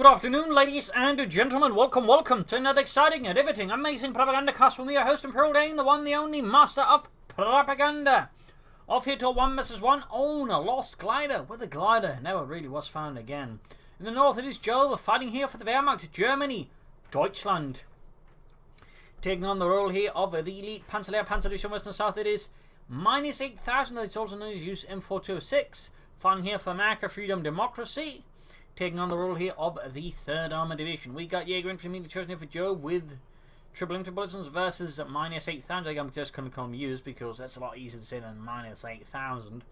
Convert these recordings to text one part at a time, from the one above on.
Good afternoon, ladies and gentlemen. Welcome to another exciting and riveting, amazing Propagandacast with me, your host and Pearl Dane, the one, the only master of propaganda. Off here to a 1 vs 1 on a lost glider with a glider. Never really was found again. In the north, it is Jove fighting here for the Wehrmacht, Germany, Deutschland. Taking on the role here of the elite Panzer Division. West and south, it is minus 8,000. It's also known as Use-m426. Fighting here for America, Freedom, Democracy. Taking on the role here of the 3rd Armored Division. We got Jaeger Infantry chosen here for Jove with triple infantry bulletins versus minus 8,000. I'm just going to call them Use because that's a lot easier to say than minus 8,000.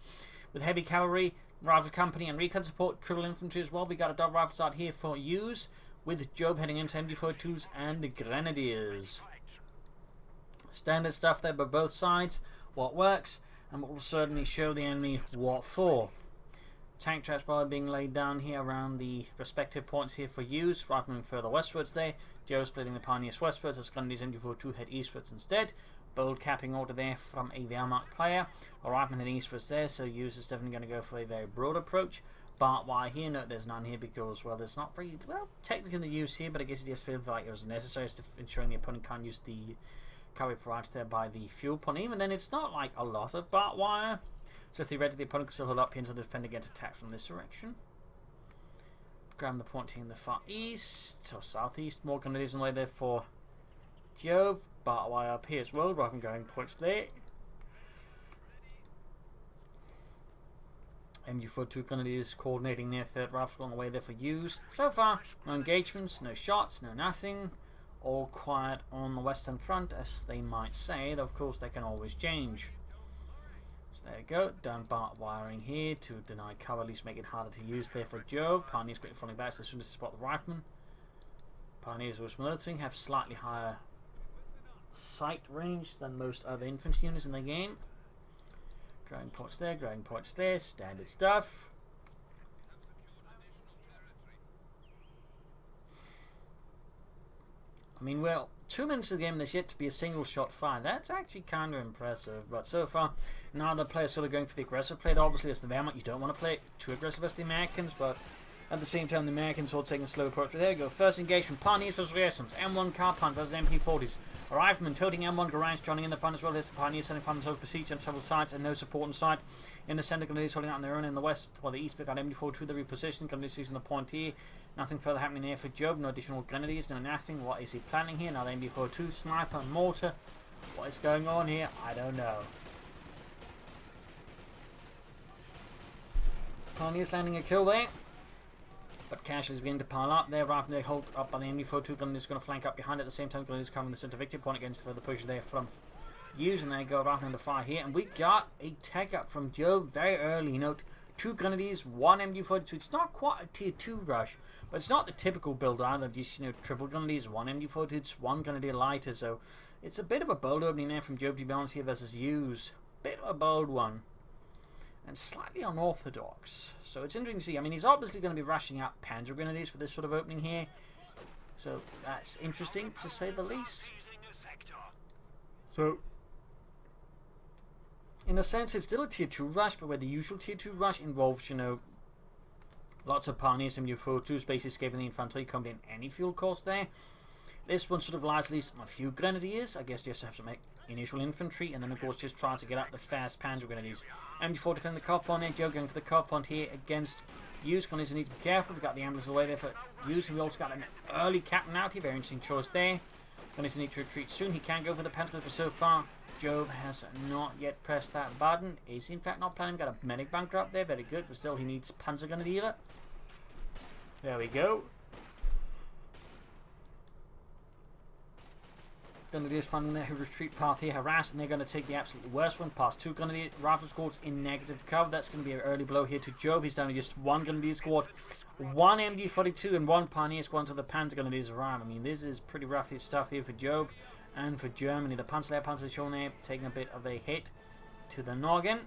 With heavy cavalry, rifle company, and recon support, triple infantry as well. We got a dog rifle start here for Use with Jove heading into MD42s and grenadiers. Standard stuff there by both sides. What works and what will certainly show the enemy what for. Tank transport being laid down here around the respective points here for Use, riflemen further westwards there. Joe splitting the pioneers westwards as Grenadiers MD42 head eastwards instead. Bold capping order there from a Wehrmacht player. A rifleman heading eastwards there, so Use is definitely going to go for a very broad approach. But why here? No, there's none here because, well, there's not very, well, technically the Use here, but I guess it just feels like it was necessary to ensuring the opponent can't use the cavalry provided there by the fuel point. Even then, it's not like a lot of barbed wire. So theoretically, the opponent could still hold up here until the defender gets attacked from this direction. Grab the point here in the far east or southeast. More grenadiers on the way there for Jove. Barbed wire up here as well, rather than going points there. MD42 grenadiers coordinating their 3rd rifle on the way there for Use. So far, no engagements, no shots, no nothing. All quiet on the western front, as they might say. Though, of course, they can always change. So there you go, done barbed wiring here to deny cover, at least make it harder to use there for Jove. Pioneers quickly falling back as soon as they spot the rifleman. Pioneers, which another thing, have slightly higher sight range than most other infantry units in the game. Growing points there, standard stuff. I mean, well, 2 minutes of the game, there's yet to be a single shot fired. That's actually kind of impressive. But so far, neither player sort of going for the aggressive play. Obviously, as the Wehrmacht, you don't want to play too aggressive as the Americans, but at the same time, the Americans are taking a slow approach. But there you go. First engagement, Pioneers versus Rearsense. M1 car punt versus MP40s. A rifleman toting M1 Garage joining in the front as well. Here's the Pioneers sending from themselves besieged on several sides and no support inside. In the center, Grenadiers holding out on their own in the west. Well, the east, we got MD42, the reposition. Grenadiers using the point here. Nothing further happening here for Jove. No additional grenadiers, no nothing. What is he planning here? Now the MD42, sniper and mortar. What is going on here? I don't know. Pioneers landing a kill there. But casualties beginning to pile up there. Rather than they hold up by the MD42, Grenadiers going to flank up behind at the same time. Grenadiers covering the center victory point against the further push there from Use. And they go rather than the fire here. And we got a tech up from Jove very early. Note 2 Grenadiers, 1 MD42. It's not quite a tier 2 rush, but it's not the typical build either. Just, triple Grenadiers, 1 MD42, 1 Grenadier lighter. So it's a bit of a bold opening there from Jove, to be honest, here versus Use. Bit of a bold one. And slightly unorthodox. So it's interesting to see. I mean, he's obviously going to be rushing out Panzer Grenadiers for this sort of opening here. So that's interesting, to say the least. So in a sense, it's still a tier 2 rush, but where the usual tier 2 rush involves, lots of Pioneers and MD42s basically escaping the Infantry company in any fuel cost there. This one sort of relies at least on a few Grenadiers. I guess just have to make initial infantry, and then of course just try to get up the fast Panzer Grenadiers. MD4 defending the cop point there. Joe going for the cop point here against Use. Grenadiers need to be careful. We've got the ambulance away there for Use, and we also got an early captain out here. Very interesting choice there. Grenadiers need to retreat soon. He can go for the Panzer, but so far Jove has not yet pressed that button. Is he in fact not planning? Got a medic bunker up there, very good, but still he needs Panzer Grenadier. There we go. Grenadiers finding their retreat path here, harassed, and they're going to take the absolutely worst one, past 2 Grenadier rifle squads in negative cover. That's going to be an early blow here to Jove. He's down to just 1 Grenadier squad, 1 MD42, and 1 Pioneer squad until the Panzer Grenadiers arrive. I mean, this is pretty rough stuff here for Jove and for Germany. The Panzer Division there taking a bit of a hit to the noggin.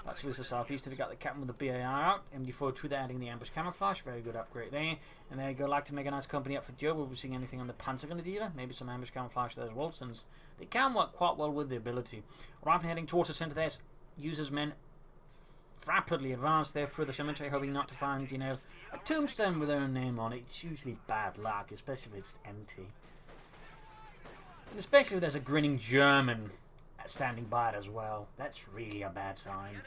That's the southeast. They got the captain with the BAR out. MD42 they're adding the ambush camouflage. Very good upgrade there. And there you go. Like to make a nice company up for Joe. We'll be seeing anything on the Panzer Grenadier. Maybe some ambush camouflage there as well, since they can work quite well with the ability. Rifleman heading towards the center there. Uses men rapidly advance there through the cemetery, hoping not to find, you know, a tombstone with their own name on it. It's usually bad luck, especially if it's empty. And especially if there's a grinning German standing by it as well. That's really a bad sign.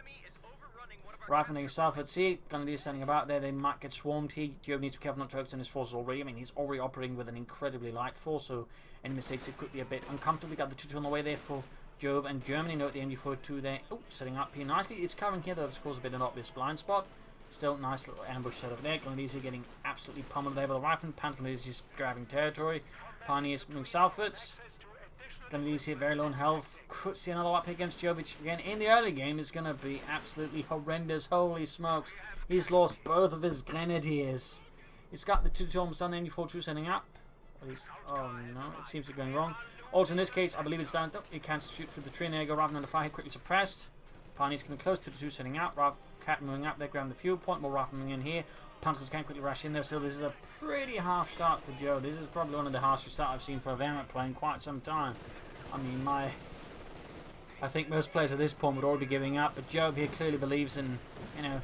Rifling south at sea, Grenadiers standing about there, they might get swarmed here. Jove needs to be careful not to overextend his forces already. I mean, he's already operating with an incredibly light force, so any mistakes, it could be a bit uncomfortable. We got the 2-2 on the way there for Jove and Germany. Note the MD42 there. Oh, setting up here nicely. It's covering here, though, of course, a bit of an obvious blind spot. Still, nice little ambush set up there. Grenadiers are getting absolutely pummeled there by the riflemen. Panzer is just grabbing territory. Pioneers moving southwards. Grenadiers here very low in health. Could see another wipe against Jove, which again in the early game is going to be absolutely horrendous. Holy smokes. He's lost both of his Grenadiers. He's got the 2-2 almost done. MD42 sending up. At least, oh no, it seems to be going wrong. Also in this case, I believe it's down. Oh, he can't shoot through the tree. Jaeger rather than the fire, quickly suppressed. Pioneers coming close to the 2 setting out. Cat moving up there, grabbing the fuel point. More rifle moving in here. Panzers can quickly rush in there. So this is a pretty harsh start for Joe. This is probably one of the harshest starts I've seen for a variant play in quite some time. I mean, I think most players at this point would already be giving up, but Jove here clearly believes in, you know,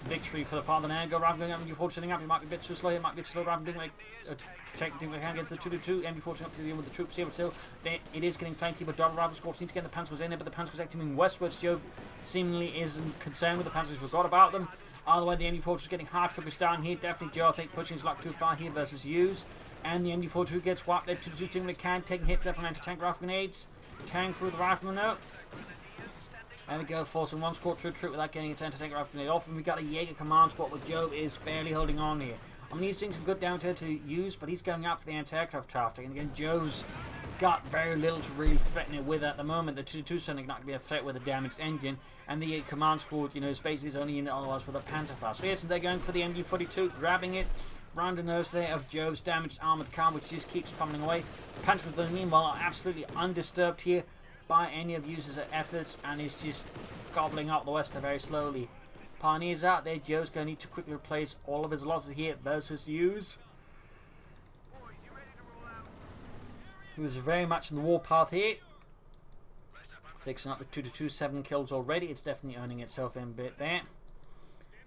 victory for the father now. Go rather going up, MD4 setting up. He might be a bit too slow. He might be a bit slow rather than doing like taking the hand against the 2-2. MD4 up to deal with the troops here, but still, it is getting flanky. But double rifle squads need to get the Panzers in there, but the Panzers actually moving westwards. Jove seemingly isn't concerned with the Panzers. Forgot about them. Either way, the MD4 is getting hard focused down here. Definitely Joe, I think, pushing his luck too far here versus Use. And the MD42 gets swapped there to the 2 doing what it can, taking hits there from anti-tank rifle grenades. Tank through the rifleman out. There we go, forcing one squad to retreat without getting its anti-tank rifle grenade off. And we got a Jaeger command squad with Jove is barely holding on here. I mean, he's doing some good damage here to Use, but he's going out for the anti-aircraft traffic. And again, Jove's got very little to really threaten it with at the moment. The 2-2 certainly not going to be a threat with a damaged engine. And the command squad, you know, is basically his only unit otherwise with a Panzerfaust. So yes, they're going for the MD42, grabbing it. Round the nose there of Jove's damaged armoured car, which just keeps pummeling away. Panzers, meanwhile, are absolutely undisturbed here by any of Use's efforts, and is just gobbling up the Wester very slowly. Pioneers out there. Jove's going to need to quickly replace all of his losses here versus Use, who's very much in the warpath here. Fixing up the 2-2, 7 kills already. It's definitely earning itself in a bit there.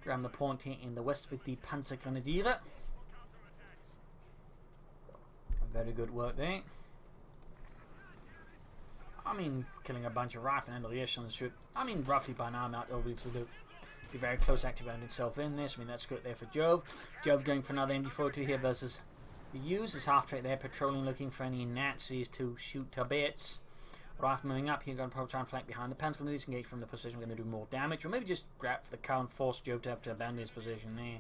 Grab the point here in the west with the Panzergrenadiere. Very good work there. I mean, killing a bunch of rifle and the echelons should, I mean, roughly by now, Mount Elbrieves will be very close activating itself in this. I mean, that's good there for Jove. Jove going for another MD42 here versus the Use. His half track there, patrolling, looking for any Nazis to shoot to bits. Rifle moving up here, going to probably try and flank behind the Panzer. Going to disengage from the position, we're going to do more damage, or maybe just grab for the count, force Jove to have to abandon his position there.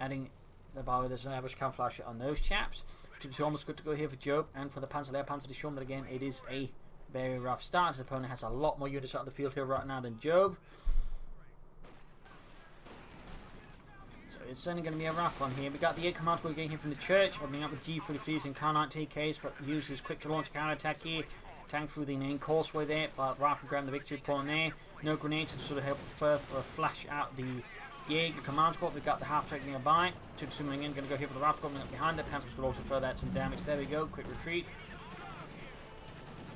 Adding the bar, there's an average camouflage on those chaps. 2-2 almost good to go here for Jove and for the Panzer there. Panzer is shown, but again, it is a very rough start. His opponent has a lot more units out of the field here right now than Jove. So it's certainly going to be a rough one here. We got the 8 commands we're getting here from the church, opening up with G33s and Car-9 TKs, but Use is quick to launch a counter-attack here. Tank through the main causeway there, but rifle grabbing the victory point there. No grenades to sort of help further flash out the Jaeger command squad. We've got the half track nearby. 2-2 moving in, going to go here for the rifle coming up behind it. Panzers will also further add some damage. There we go, quick retreat.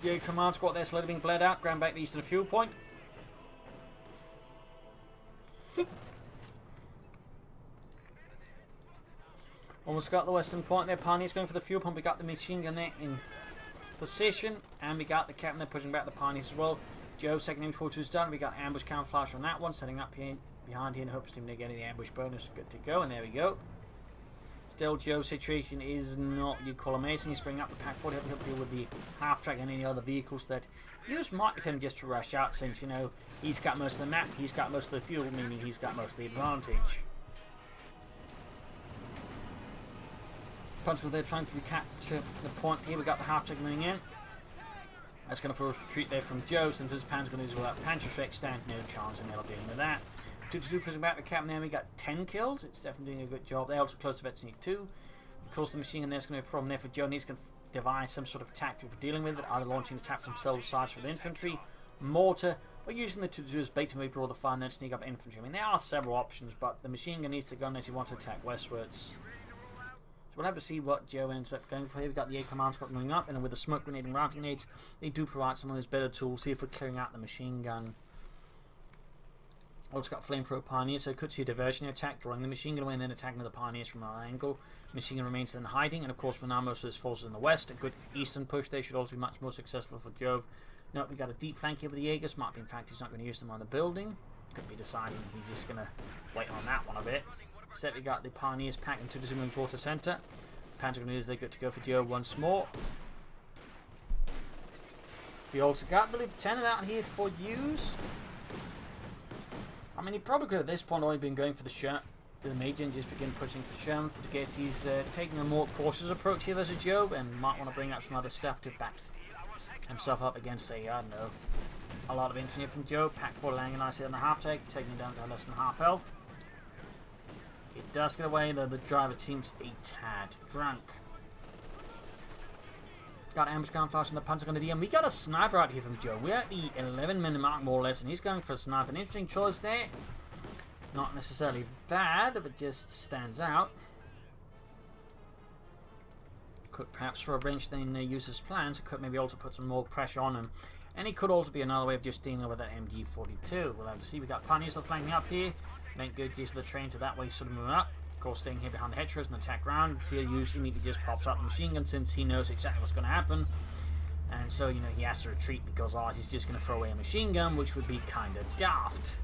Jaeger command squad there slowly being bled out. Ground back these to the fuel point. Almost got the western point there. Pioneers going for the fuel pump. We got the machine gun there in position, and we got the captain there pushing back the Pioneers as well. Joe second MD42 is done. We got ambush camouflage on that one, setting up here behind here in hopes of getting the ambush bonus. Good to go, and there we go. Still, Joe's situation is not what you call amazing. He's bringing up the Pack 40 to help deal with the half track and any other vehicles that Use might be tempted just to rush out, since, you know, he's got most of the map, he's got most of the fuel, meaning he's got most of the advantage. Punch they're trying to recapture the point here. We got the half track moving in. That's going to force retreat there from Joe, since his pan's going to use without Panzerschreck stand. No chance in hell of dealing with that. 2-2 pushing back the captain there. We got 10 kills. It's definitely doing a good job. They're also close to Vetch 2. Of course, the machine gun there's going to be a problem there for Joe. He's going to devise some sort of tactic for dealing with it, either launching attacks from several sides with infantry, mortar, or using the 2-2 as bait to maybe draw the fire and then sneak up infantry. I mean, there are several options, but the machine gun needs to go unless you want to attack westwards. So we'll have to see what Joe ends up going for here. We've got the 8 command squad moving up, and then with the smoke grenade and rifle grenades, they do provide some of those better tools. See if we're clearing out the machine gun. Also got flamethrower pioneers, so could see a diversion attack, drawing the machine gun away and then attacking the pioneers from an angle. Machine gun remains in hiding, and of course, with most of his forces in the west, a good eastern push there should also be much more successful for Jove. Note we got a deep flank here with the Jaegers. Might be, in fact, he's not going to use them on the building. Could be deciding he's just going to wait on that one a bit. Instead, we got the pioneers packed into the zooming water center. Pentagoners, they're good to go for Jove once more. We also got the lieutenant out here for use. I mean, he probably could at this point only been going for the major and just begin pushing for Sherman. But I guess he's taking a more cautious approach here versus Jove and might want to bring up some other stuff to back himself up against, say, I don't know, a lot of infantry from Jove. Pack 4 landing nicely on the half take, taking him down to less than half health. It does get away, though the driver seems a tad drunk. Got ambush gun flash in the punch on the DM. We got a sniper out here from Jove. We're at the 11-minute mark, more or less, and he's going for a sniper. An interesting choice there. Not necessarily bad, but just stands out. Could perhaps rearrange then use his plans. Could maybe also put some more pressure on him. And it could also be another way of just dealing with that MG42. We'll have to see. We got pioneers flanking up here. Make good use of the train to that way, sort of moving up. Of course, staying here behind the hedgerows and attack round. See, usually immediately just pops up the machine gun since he knows exactly what's going to happen. And so, you know, he has to retreat because otherwise he's just going to throw away a machine gun, which would be kind of daft.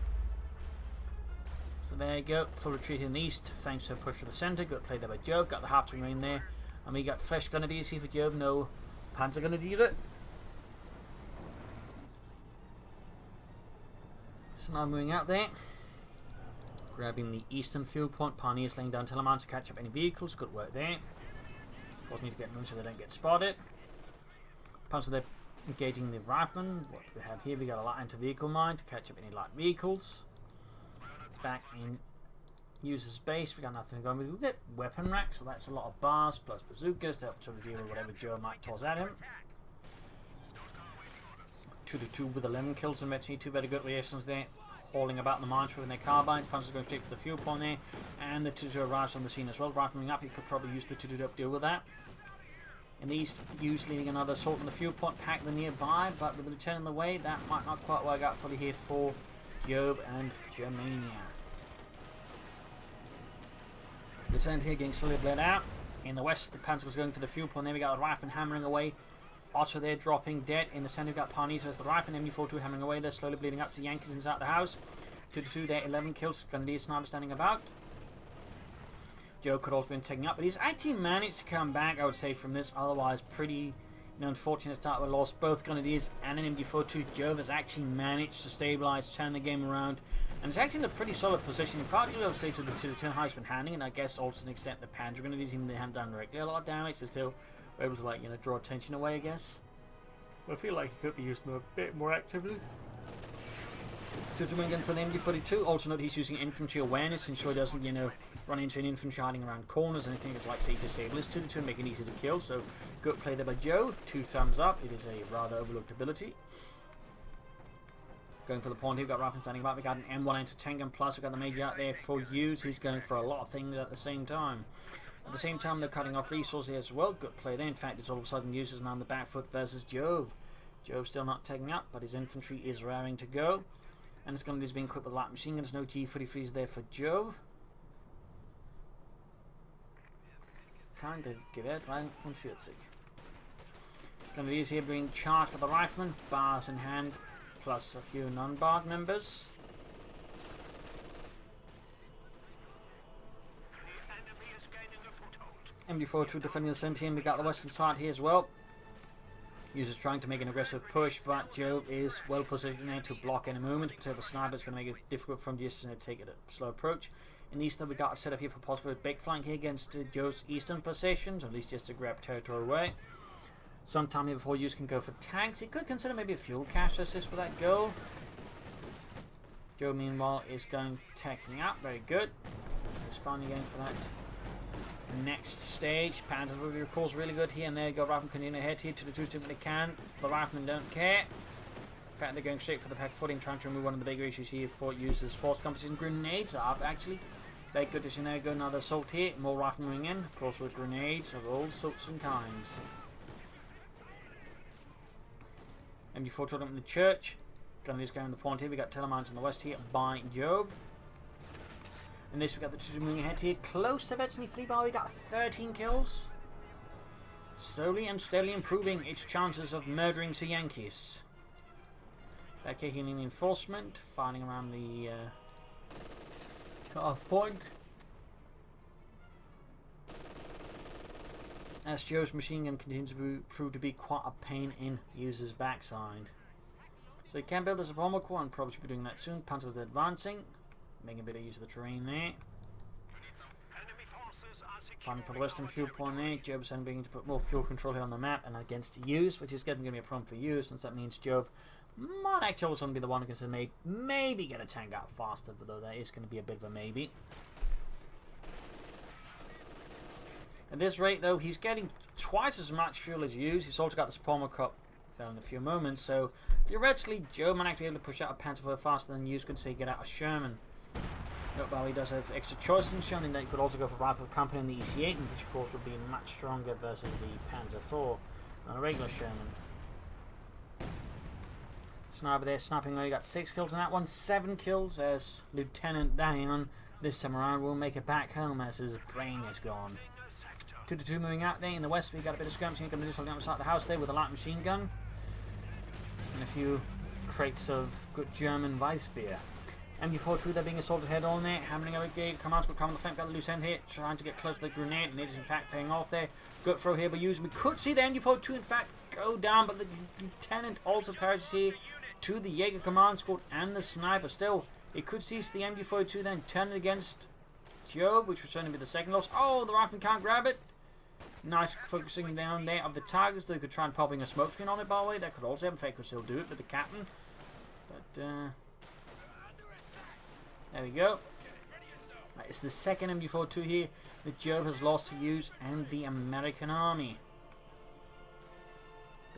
So there you go, full retreat in the east, thanks to a push for the centre. Good play there by Jove, got the half to in there. And we got fresh grenadiers here for Jove, no Panzer Grenadier. So now moving out there. Grabbing the eastern field point, pioneers laying down telemarks to catch up any vehicles, good work there. Of course need to get moved so they don't get spotted. Panzer they're engaging the riflemen. What do we have here? We got a light anti-vehicle mine to catch up any light vehicles. Back in user's base, we got nothing going with. We get weapon racks, so that's a lot of bars plus bazookas to help sort of deal with whatever Joe might toss at him. 2-2 with 11 kills and Metri, 2 very good reactions there. Hauling about the mines with their carbines. Panzer's going straight for the fuel point there, and the 2-2 arrives on the scene as well. Rifleman up, you could probably use the 2-2 to deal with that. In the east, Use leading another assault on the fuel point, pack the nearby, but with the lieutenant in the way, that might not quite work out fully here for Jove and Germania. Lieutenant here getting slowly bled out. In the west, the Panzer was going for the fuel point. There we got the rifleman hammering away. Otto there dropping dead. In the center, we've got Parnes as the rifleman. MD42 hammering away. They're slowly bleeding out. So Yankees inside the house. 2-2 there, 11 kills. Grenadier sniper standing about. Joe could also been taken up, but he's actually managed to come back, I would say, from this otherwise pretty unfortunate start. We lost both Grenadiers and an MD42. Jove has actually managed to stabilize, turn the game around, and it's actually in a pretty solid position. Partly, I would say, to the turn how he's been handling, and I guess also to an extent the Panzer Grenadiers, even though they haven't done directly a lot of damage, they're still able to, like, draw attention away, I guess. But I feel like he could be using them a bit more actively. Again for the MD42. Also note he's using infantry awareness to ensure he doesn't, run into an infantry hiding around corners, anything that's like, say, disable his 2-2 and make it easy to kill. So good play there by Joe. 2 thumbs up. It is a rather overlooked ability. Going for the point here, we've got Rifleman standing about. We got an M1 into Tangan plus. We've got the Major out there for use. He's going for a lot of things at the same time. At the same time, they're cutting off resources as well. Good play there. In fact, it's all of a sudden uses now on the back foot versus Jove. Jove still not taking up, but his infantry is raring to go. And it's going to be being equipped with light machine guns. No G43s there for Jove. Kind of give it 140. Grenadiers here being charged by the riflemen, bars in hand, plus a few non-barred members. MD42 defending the center, and we got the western side here as well. Users trying to make an aggressive push, but Jove is well positioned there to block any movement. But the sniper is going to make it difficult from just take it a slow approach. In the east, we got a setup here for possible big flank here against Jove's eastern positions, or at least just to grab territory away. Sometime here before use can go for tanks. He could consider maybe a fuel cache assist for that goal. Jove, meanwhile, is going taking up. Very good. He's finally going for that next stage. Panzers will be recalls really good here, and there you go. Rifleman continue ahead here to the 2-2 when they can. The riflemen don't care. In fact, they're going straight for the pack footing, trying to remove one of the bigger issues here for users. Force competition. Grenades are up, actually. Very good addition there. Go another assault here. More riflemen moving in. Of course, with grenades of all sorts and kinds. MD4 told them in the church. Gun is going to the point here. We got Telemines on the west here by Jove. And this we got the two moving ahead here. Close to Vetsny 3 bar. We got 13 kills. Slowly and steadily improving its chances of murdering the Yankees. Back here in reinforcement, fighting around the cut-off point. As Jove's machine gun continues to prove to be quite a pain in user's backside. So he can build us a bomber core and probably should be doing that soon. Panzers are advancing, making a bit of use of the terrain there. Fighting for the western fuel point there. Jove's then beginning to put more fuel control here on the map and against Use, which is going to be a problem for Use, since that means Jove might actually also be the one who can maybe get a tank out faster, but though that is going to be a bit of a maybe. At this rate, though, he's getting twice as much fuel as Use. He's also got the Palmer Cup down in a few moments, so theoretically, Jove might actually be able to push out a Panther faster than Use could say get out of Sherman. Note, while he does have extra choices in Sherman, that he could also go for Rifle Company in the EC8, which of course would be much stronger versus the Panzer IV on a regular Sherman. Sniper there, sniping away. Got 6 kills on that one, 7 kills as Lieutenant Dion this time around will make it back home as his brain is gone. 2-2 moving out there in the west. We got a bit of skirmishing going to do something outside the house there with a light machine gun and a few crates of good German Weissbier. MG42 they're being assaulted head on there, hammering a brigade. Commands will come on the flank, got a loose end here, trying to get close to the grenade, and it is in fact paying off there. Good throw here by Use. We could see the MG42 in fact go down, but the lieutenant also perishes here to the Jaeger command squad and the sniper. Still, it could see the MG42 then turn it against Jove, which would certainly be the second loss. Oh, the rifleman can't grab it. Nice focusing down there of the targets. They could try and popping a smoke screen on it, by the way. That could also have a fake, could still do it with the captain. But, there we go. It's the second MG42 here that Jove has lost to Use and the American Army.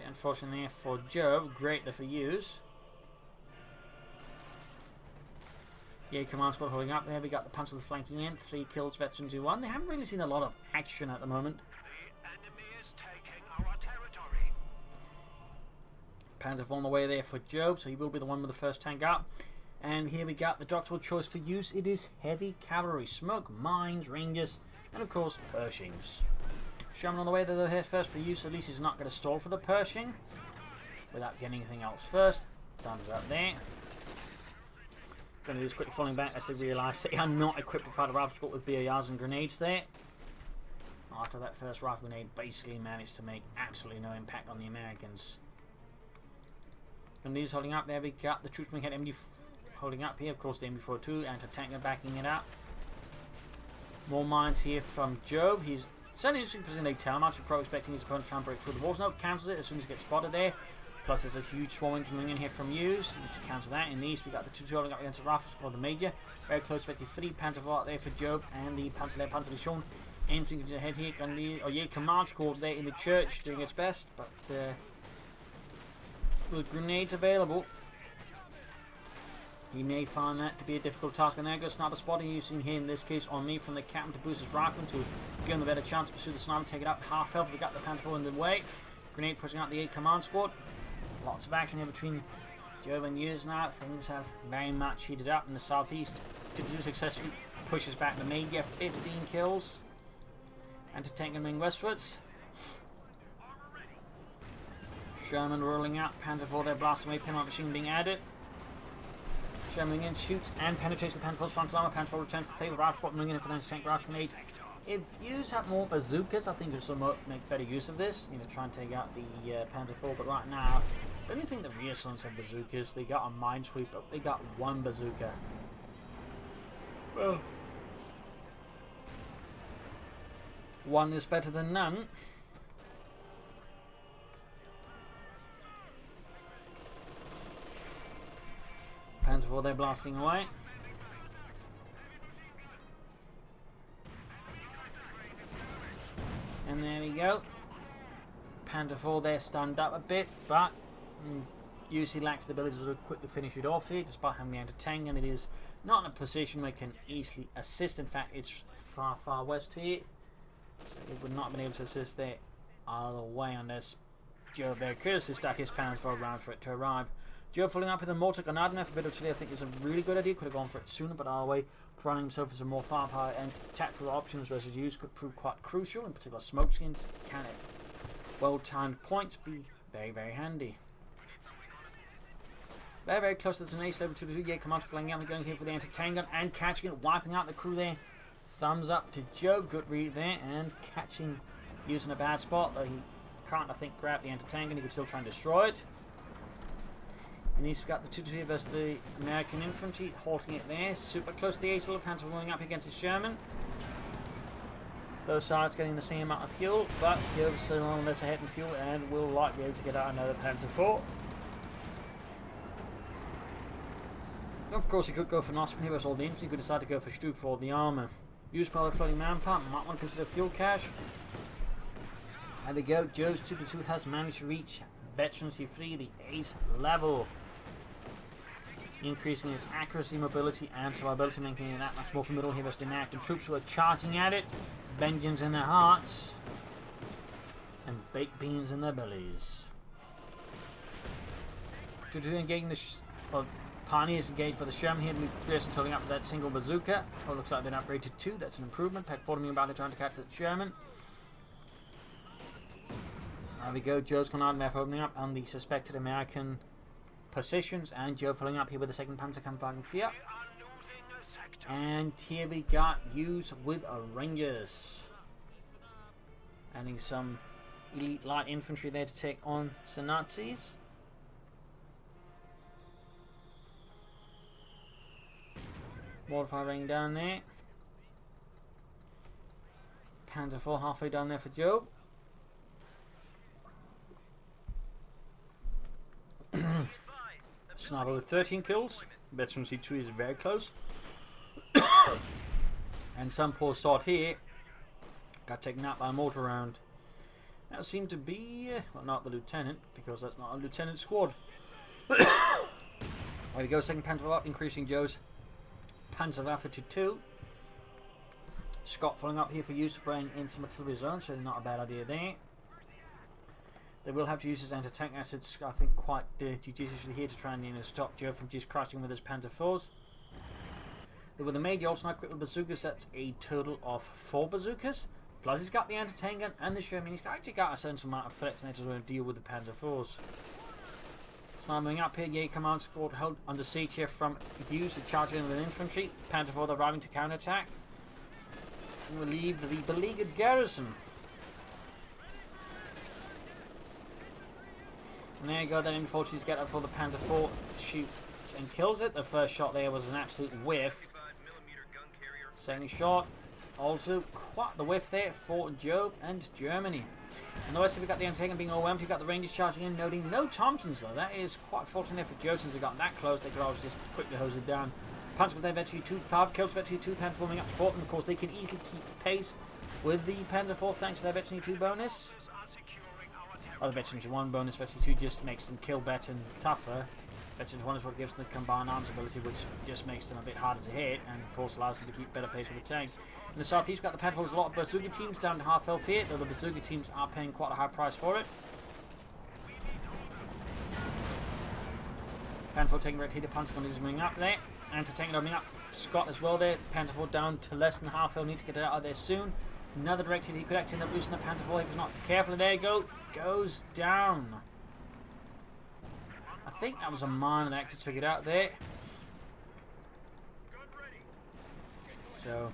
Unfortunately for Jove, greatly for Use. Yeah, command squad holding up there. We got the Panzers flanking in. 3 kills, veterans who won. They haven't really seen a lot of action at the moment. Panzer on the way there for Jove, so he will be the one with the first tank up. And here we got the doctoral choice for Use. It is heavy cavalry, smoke, mines, rangers, and of course Pershings. Sherman on the way there though, first for Use. At least he's not going to stall for the Pershing without getting anything else first. Thumbs up there. Going to do this quickly falling back as they realise they are not equipped to fight a rifle squad with BARs and grenades there. After that first rifle grenade basically managed to make absolutely no impact on the Americans. And these holding up there, we got the troops moving ahead, MD holding up here, of course the MD42, anti-tanker backing it up. More mines here from Jove. He's certainly interesting position to tell. I'm actually probably expecting his opponent to try and break through the walls. No, cancels it as soon as he gets spotted there. Plus there's a huge swarming coming in here from Use. Need to counter that. In the east we got the 2 holding up against the rifle squad, the Major. Very close, 53 Panzer out there for Jove and the Panzer there, Panzer Sean. Anything to ahead here, command squad there in the church doing its best, but with grenades available, he may find that to be a difficult task. And there goes sniper spotting, using here in this case on me from the captain to boost his rifle to give him a better chance to pursue the sniper, take it up. Half health, we got the Panther in the way. Grenade pushing out the 8 command squad. Lots of action here between Jove and Use now. Things have very much heated up in the southeast. Did successfully pushes back the Major, 15 kills. Anti-tank moving westwards. Sherman rolling out, Panzer IV there blasting away, pinlight machine being added. Sherman in, shoots and penetrates the Panzer IV's front armor. Panzer IV returns to the field, rifle squad moving in for the anti-tank rifle grenade. If Use had more bazookas, I think it would make better use of this. You know, try and take out the Panzer IV, but right now, I don't think the rear sons have bazookas. They got a minesweep, but they got 1 bazooka. Well, 1 is better than none. Panzer IV, they're blasting away. And there we go. Panzer IV there stunned up a bit, but UC lacks the ability to quickly finish it off here, despite having the anti-tank, and it is not in a position where it can easily assist. In fact, it's far, far west here, so it would not have been able to assist there either way unless Jove there could have stuck his Panzer IV around for it to arrive. Jove following up with a mortar grenade for a bit of chili, I think is a really good idea. Could have gone for it sooner, but our way, providing himself with some more firepower and tactical options versus use could prove quite crucial. In particular, smoke skins can at well-timed points be very, very handy. Very, very close to this ace level 2-2. Yeah, Commander flying out, going here for the anti-tank gun and catching it, wiping out the crew there. Thumbs up to Jove, good read there, and catching, using a bad spot, though he can't, I think, grab the anti-tank gun, he could still try and destroy it. And he's got the 2-2 versus the American infantry, halting it there. Super close to the ace level, Panzer rolling up against his Sherman. Both sides getting the same amount of fuel, but Jove's still on less ahead in fuel and will likely be able to get out another Panzer IV. Of course, he could go for Nosman here, but all the infantry could decide to go for StuG for the armour. Use power floating manpower, might want to consider fuel cache. There we go, Jove's 2-2 has managed to reach Veterancy 3, the ace level. Increasing its accuracy, mobility, and survivability, making it that much more formidable here versus the American troops who are charging at it. Vengeance in their hearts, and baked beans in their bellies. 2-2 engaging the Pioneers engaged by the Sherman here. Pearson toting up that single bazooka. Oh, looks like they've been upgraded to 2. That's an improvement. Pack 40 about to trying to capture the Sherman. There we go. Jove's Command map opening up on the suspected American positions, and Jove following up here with the 2nd Panzerkampfwagen 4. And here we got Use with a Rangers. Adding some elite light infantry there to take on the Nazis. Mortar ring down there. Panzer IV halfway down there for Jove. Sniper with 13 kills. Veteran C2 is very close. And some poor sort here got taken out by a mortar round. That seemed to be, well, not the lieutenant, because that's not a lieutenant squad. There we go, 2nd Panzer up, increasing Jove's Panzerwaffe to 2. Scott following up here for use to bring in some artillery zones, so not a bad idea there. They will have to use his anti-tank acids, I think, quite judiciously here to try and stop Jove from just crushing with his Panzer IVs. With the Major also not equipped with bazookas, that's a total of 4 bazookas. Plus he's got the anti-tank gun and the Sherman. He's actually got a certain amount of threats there to deal with the Panzer IVs. So now moving up here, Jaeger command squad held under siege here from Use to charge in with infantry. Panzer IV arriving to counterattack and relieve the beleaguered garrison. And there you go, then infantry's get up for the Panzer IV, shoots and kills it. The first shot there was an absolute whiff. Second shot, also quite the whiff there for Jove and Germany. And the rest of it got the anti-tank being overwhelmed. You've got the Rangers charging in, noting no Thompsons though. That is quite fortunate for Jove since they got that close. They could always just quickly hose it down. Punch with their Veteran 2, 5 kills, Veteran 2, Panzer forming up to 4. And of course they can easily keep pace with the Panzer IV thanks to their Veteran 2 bonus. Or the Veteran 1 bonus, Veteran 2 just makes them kill better and tougher. Veteran 1 is what gives them the combined arms ability, which just makes them a bit harder to hit, and of course allows them to keep better pace with the tank. In the southeast, we've got the Panzer, a lot of bazooka teams down to half health here, though the bazooka teams are paying quite a high price for it. Panzer taking red heater punch, is moving up there. Anti-tank opening up. Scott as well there. Panzer 4 down to less than half health. Need to get it out of there soon. Another direction he could actually end up losing the Panzer 4 if he's not careful. There you go. Goes down. I think that was a mine that actually took it out there. So,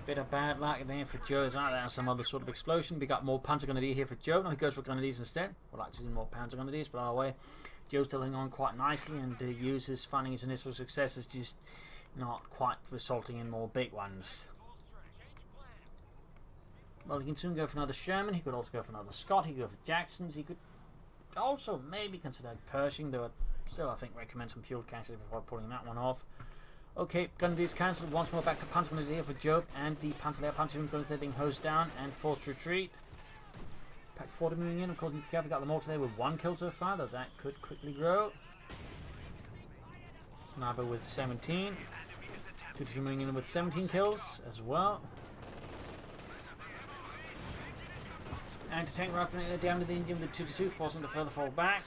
bit of bad luck there for Joe. That's some other sort of explosion. We got more Panzer Grenadier here for Joe. No, he goes for Grenadiers instead. Well, actually, more Panzer Grenadiers, but our way. Joe's still hanging on quite nicely and uses finding his initial successes, just not quite resulting in more big ones. Well, he can soon go for another Sherman. He could also go for another Scott. He could go for Jacksons. He could also maybe consider Pershing, though I'd still, I think, recommend some fuel caches before pulling that one off. Okay, Grenadiers cancelled. Once more back to Panzer Grenadier for Jove, and the Panzer Punch guns they're being hosed down and forced retreat. Pack 40 moving in. Of course, you've got the mortar there with 1 kill so far, though that could quickly grow. Sniper with 17. 2-2 moving in with 17 kills as well. Anti-tank rifling down to the Indian with 2-2, forcing them to further fall back.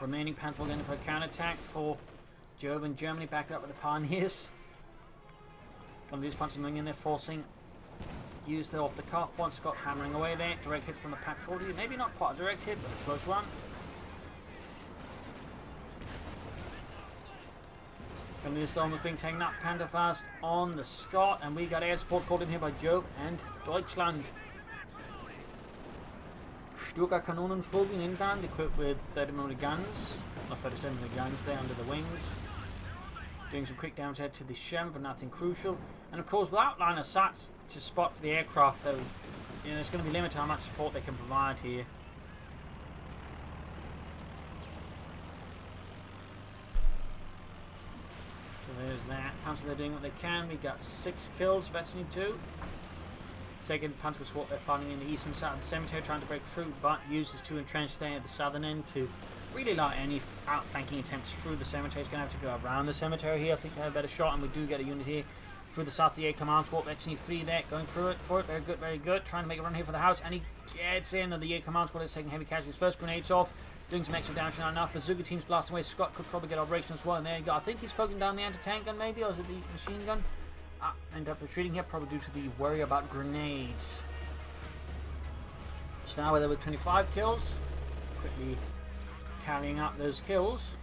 Remaining Panzer going for a counterattack for Jove and Germany, backed up with the Pioneers. One of these punches moving in there, forcing Use there off the cuff. One Scott hammering away there. Direct hit from the Pack 40. Maybe not quite a direct hit, but a close one. And this one was being taken up Panther fast on the Scot, and we got air support called in here by Jove and Deutschland. Stuka Kanonenvogel inbound, equipped with 30mm guns, or 37mm guns there under the wings. Doing some quick damage to the Shem, but nothing crucial. And of course, without line of sight to spot for the aircraft, though, you know, there's going to be limited how much support they can provide here. So there's that. Panzer, they're doing what they can. We got 6 kills, Vetchny 2. Second Panzer squad, they're fighting in the eastern side of the cemetery, trying to break through, but uses to entrench there at the southern end to really like any outflanking attempts through the cemetery. It's going to have to go around the cemetery here, I think, to have a better shot, and we do get a unit here through the south of the 8 command squad. Vetchny 3 there, going through it for it. Very good, very good. Trying to make a run here for the house, and he gets in. And the 8 command squad is taking heavy casualties. First grenades off, doing some extra damage, not enough. Bazooka team's blasting away. Scott could probably get operation as well, and there you go. I think he's focusing down the anti-tank gun, maybe, or is it the machine gun? End up retreating here, probably due to the worry about grenades. So now we're there with 25 kills. Quickly tallying up those kills.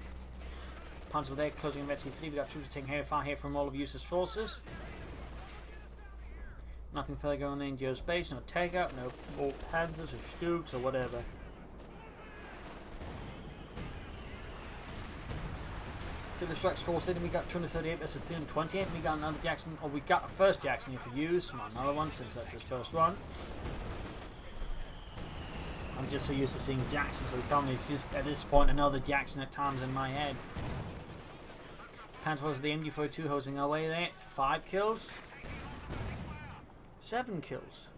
Panzer there closing Vetchny 3. We got troops taking heavy fire here from all of Use's forces. Nothing further going on in geospace, no takeout, no more Panzers or StuGs or whatever. To the Strux force in, we got 238 versus 328. We got another Jackson, or we got a first Jackson here for use, not another one since that's his first run. I'm just so used to seeing Jackson, so the problem is just at this point another Jackson at times in my head. Panzer was the MG42 hosing our way there. 5 kills. 7 kills.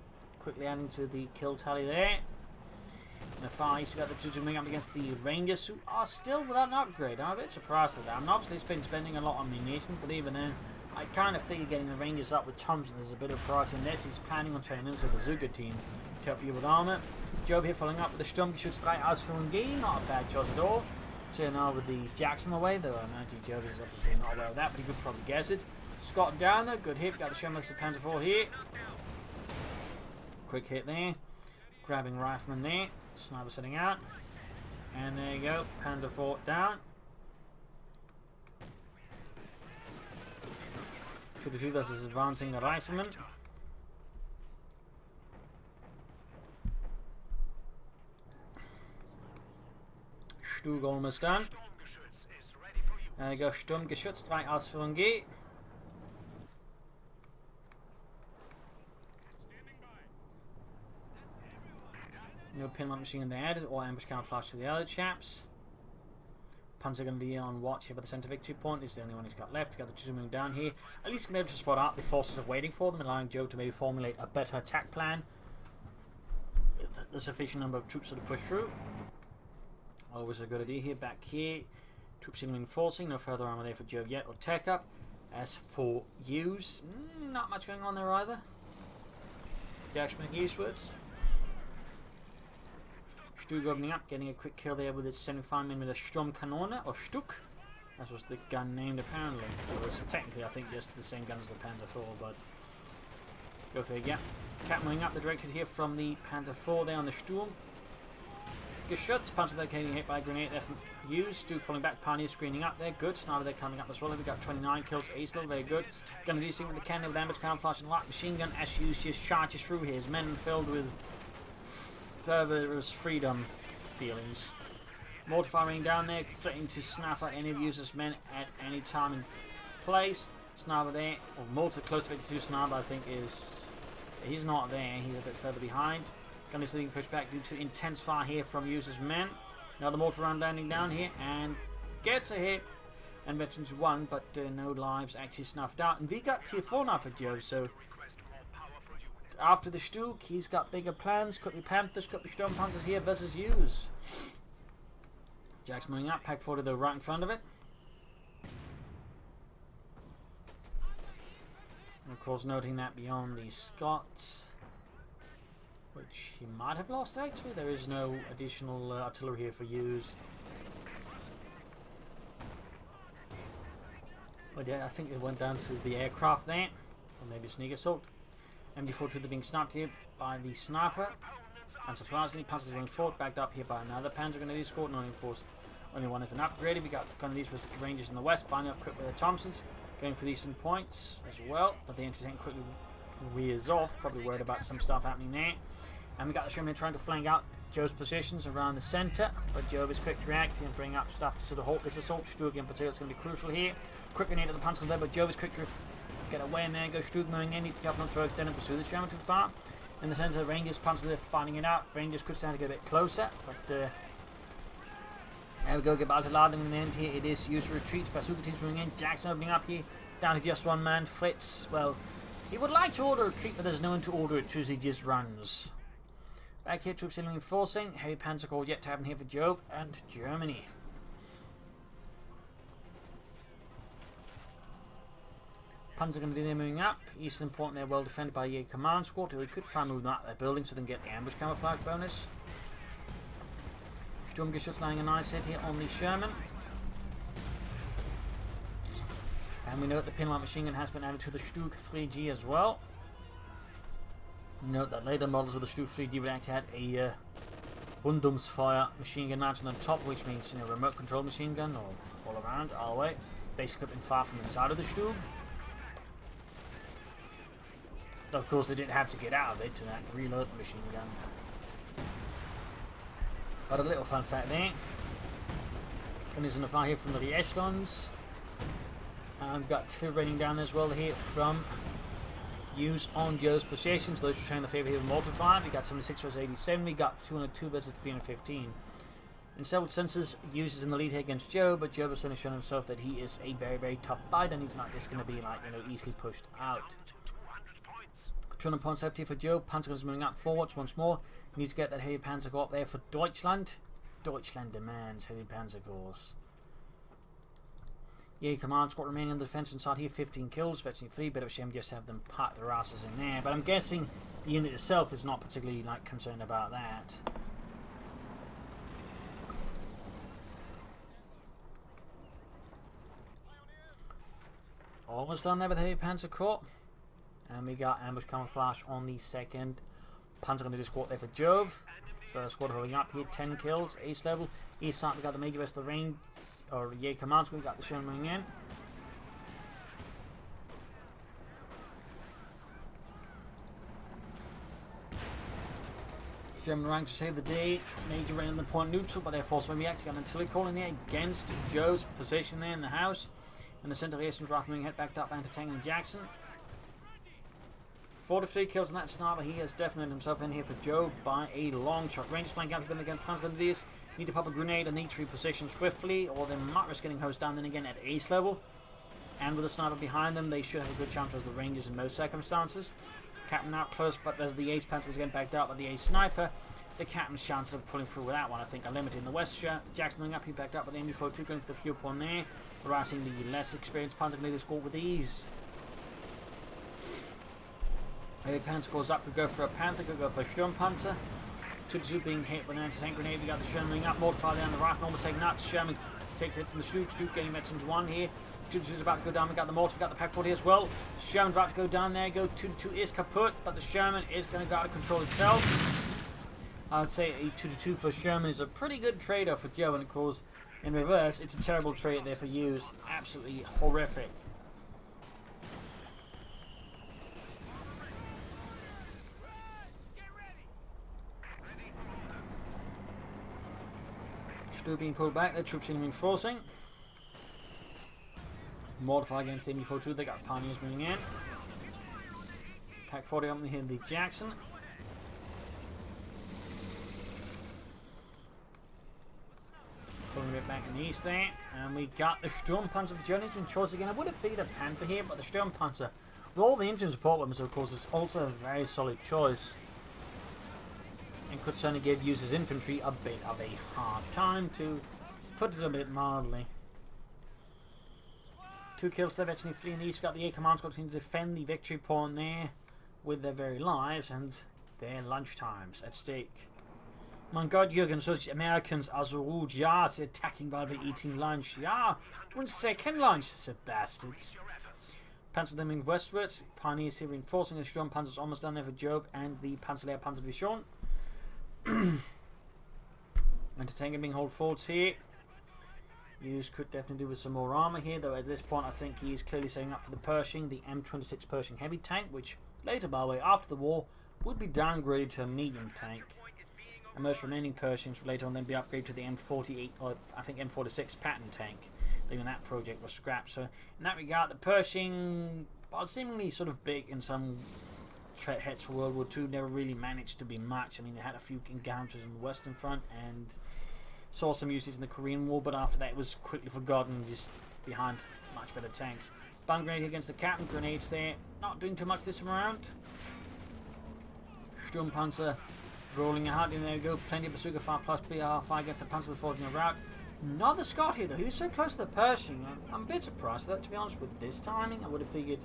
Quickly adding to the kill tally there. In the far east, we got the troops moving up against the Rangers, who are still without an upgrade. I'm a bit surprised at that. I'm obviously been spending a lot on munitions, but even then, I kind of figure getting the Rangers up with Thompson is a bit of priority unless he's planning on training into the Bazooka team to help you with armor. Jove here following up with the StuGs Ausführung G. Not a bad choice at all. So now with the Jackson away, though I imagine Jove is obviously not aware of that, but he could probably guess it. Scott down there, good hit. Got the Shem with the Panzer 4 here. Quick hit there. Grabbing Rifleman there. Sniper setting out. And there you go. Panzer 4 down. 2-2 versus advancing the Rifleman. Stug almost done. There you go. Sturmgeschütz 3 Ausführung G. No pinlock machine in the head, or ambush camouflage to the other chaps. Panzer going to be on watch here by the centre victory point. He's the only one he's got left. Got the two moving down here. At least he's able to spot out the forces are waiting for them, allowing Jove to maybe formulate a better attack plan with the sufficient number of troops to push through. Always a good idea here. Back here, troops reinforcing. No further armor there for Jove yet, or tech up. As for Use, not much going on there either. Dashman eastwards. Stug opening up, getting a quick kill there with its 75mm Sturmkanone, or Stuck. That was the gun named apparently. It was technically, I think, just the same gun as the Panzer 4, but go figure. Cat moving up, the directed here from the Panzer 4 there on the Sturm. Geschütz, Panzer there getting hit by a grenade there from Use. Stug falling back, Pioneer screening up there, good. Sniper there coming up as well. We got 29 kills, ace level, very good. Gunner using with the cannon with ambush camouflage and light machine gun as Use just charges through his men filled with fervorous freedom feelings. Mortar firing down there, threatening to snap at any of Use's men at any time and place. Sniper there, or mortar close to 52. Sniper I think is, he's not there, he's a bit further behind. Gunner's being pushed back due to intense fire here from Use's men. Another mortar round landing down here and gets a hit. And veterans 1, but no lives actually snuffed out. And we got tier 4 now for Jove, so after the Stug, he's got bigger plans. Could be Panthers, could be Sturmpanzers here versus Use. Jack's moving up, Pack 40 though right in front of it. And of course noting that beyond the Scots, which he might have lost actually, there is no additional artillery here for Use. But yeah, I think it went down to the aircraft there, or maybe sneak assault. MD-42 being snapped here by the sniper, and surprisingly, Panzer's going forward, backed up here by another Panzer Grenadier escort, and only, of course, only one has been upgraded. We got Grenadiers with Rangers in the west, finally equipped with the Thompsons, going for eastern points as well, but the anti-tank quickly wears off, probably worried about some stuff happening there. And we got the Sherman trying to flank out Jove's positions around the centre, but Jove is quick to react and bring up stuff to sort of halt this assault. Stug in particular is going to be crucial here. Quick grenade at the Panzer there, but Jove is quick to get away, and there goes Stug moving in. He's not trying to extend and pursue the Sherman too far. In the centre, Rangers, Panzer there fighting it out. Rangers could stand to get a bit closer, but there we go. Get back to Larding in the end here. It is used retreats. Bazooka teams moving in. Jackson opening up here. Down to just one man. Fritz, well, he would like to order a retreat, but there's no one to order it to, as he just runs. Back here, troops reinforcing. Heavy Panzer Corps yet to happen here for Jove and Germany. Panzer Grenadier moving up. Eastern point there, well defended by Jaeger command squad. We could try and move them out of their building so they can get the ambush camouflage bonus. Sturmgeschütz laying a nice hit here on the Sherman. And we note the pinlight machine gun has been added to the Stug 3G as well. Note that later models of the Stug 3G would actually had a Rundumsfeuer machine gun mounted on top, which means remote control machine gun or all around, all the way. Basically been far from inside of the Stug. Though of course they didn't have to get out of it to reload the machine gun. But a little fun fact there. And there's enough here from the echelons. And we've got two raining down as well here from Use on Jove's possessions. Those who are trying to favour here with multiplied. We got 76 versus 87. We got 202 versus 315. In several senses, Use is in the lead here against Jove, but Jove has certainly shown himself that he is a very, very tough fighter, and he's not just going to be like easily pushed out. 200 points left here for Jove. Panzer is moving up forwards once more. He needs to get that heavy Panzer Corps up there for Deutschland. Deutschland demands heavy Panzer Corps. Yeah, command squad remaining on the defense inside here, 15 kills, virtually 3, bit of a shame just to have them pack their asses in there, but I'm guessing the unit itself is not particularly concerned about that. Almost done there with the heavy Panzer Corps, and we got ambush camouflage on the second Panzer Grenadier squad there for Jove. First squad holding up here, 10 kills, ace level. East side we got the Major West of the range. Or Jaeger commands, we got the Sherman moving in. Sherman ranks to save the day. Major right in the point neutral, but they're forced to react. Got an artillery calling there against Jove's position there in the house. And the centre Eastern draft moving head backed up anti-tank and Jackson. 43 kills on that sniper. He has definitely himself in here for Jove by a long shot. Rangers flank out against Panzer Grenadiers. Need to pop a grenade and need to reposition swiftly, or they might risk getting hosed down then again at ace level. And with a sniper behind them, they should have a good chance as the Rangers in most circumstances. Captain out close, but as the ace Panzer is getting backed out by the ace sniper, the captain's chances of pulling through with that one, I think, are limited. In the west, Jackson moving up, he backed up by the MD-42, going for the fuel point there, harassing the less experienced Panzer Grenadier score with ease. Panzer goes up, could go for a Panther, could go for a Sturmpanzer. 2-2 being hit with an anti-tank grenade. We got the Sherman moving up, mortified down the rifle, almost taking out. Sherman takes it from the Stug. Stug getting medicines 1 here. 2-2 is about to go down. We got the mortar, we got the Pack 40 as well. Sherman's about to go down there. Go 2-2 is kaput, but the Sherman is going to go out of control itself. I would say a 2-2 for Sherman is a pretty good trade-off for Joe, and of course, in reverse, it's a terrible trade there for Use. Absolutely horrific. Stug being pulled back, their troops are reinforcing. Mortify against the MD-42, they got Pioneers moving in. Pack 40 up here, the Jackson. Pulling a bit back in the east there. And we got the Sturmpanzer for Germany in choice again. I would have figured a Panther here, but the Sturmpanzer, with all the infantry support weapons, of course, is also a very solid choice. And could certainly give Use's infantry a bit of a hard time, to put it a bit mildly. 2 kills there, actually 3 in the east. We've got the A command squad to defend the victory point there with their very lives and their lunch times at stake. Mein Gott, Jürgen, solche Americans are so rude. Ja, they're attacking while we're eating lunch. Ja, und second lunch, the bastards. Panzer then moving westwards. Pioneers here reinforcing the strong panzers almost done there for Jove and the Panzerlehr Panzerdivision. And to tank being hold forwards here. Use could definitely do with some more armour here, though at this point I think he is clearly setting up for the Pershing, the M26 Pershing heavy tank, which later, by the way, after the war, would be downgraded to a medium tank. And most remaining Pershings would later on then be upgraded to the M48, or I think M46 pattern tank. Even that project was scrapped. So in that regard, the Pershing, while seemingly sort of big in some threats for World War II, never really managed to be much. I mean, they had a few encounters in the Western Front and saw some usage in the Korean War, but after that it was quickly forgotten, just behind much better tanks. Bun grenade against the captain, grenades there, not doing too much this time around. Sturmpanzer rolling out, and there we go, plenty of bazooka fire plus PR fire against the Panzer forging a route. Not the Scot here though, he was so close to the Pershing. I'm a bit surprised at that, to be honest, with this timing. I would have figured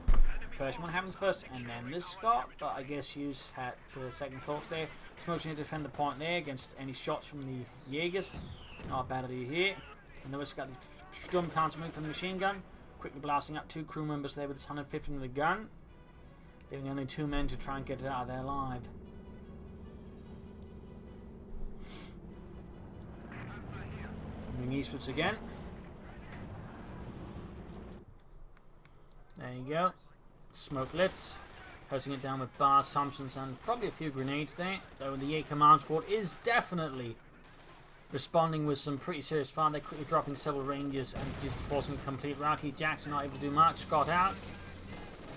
Pershing would happen first and then the Scot, but I guess Hughes had second thoughts there. Smoking to defend the point there against any shots from the Jaegers. Not a bad idea here. And then we've got the Sturmpanzer moving from the machine gun, quickly blasting up 2 crew members there with this 150mm gun, leaving only 2 men to try and get it out of there alive. Moving eastwards again. There you go. Smoke lifts. Hosing it down with bars, Thompsons, and probably a few grenades there. Though the Jaeger command squad is definitely responding with some pretty serious fire. They're quickly dropping several Rangers and just forcing a complete rout here. Jackson not able to do much. Scott out.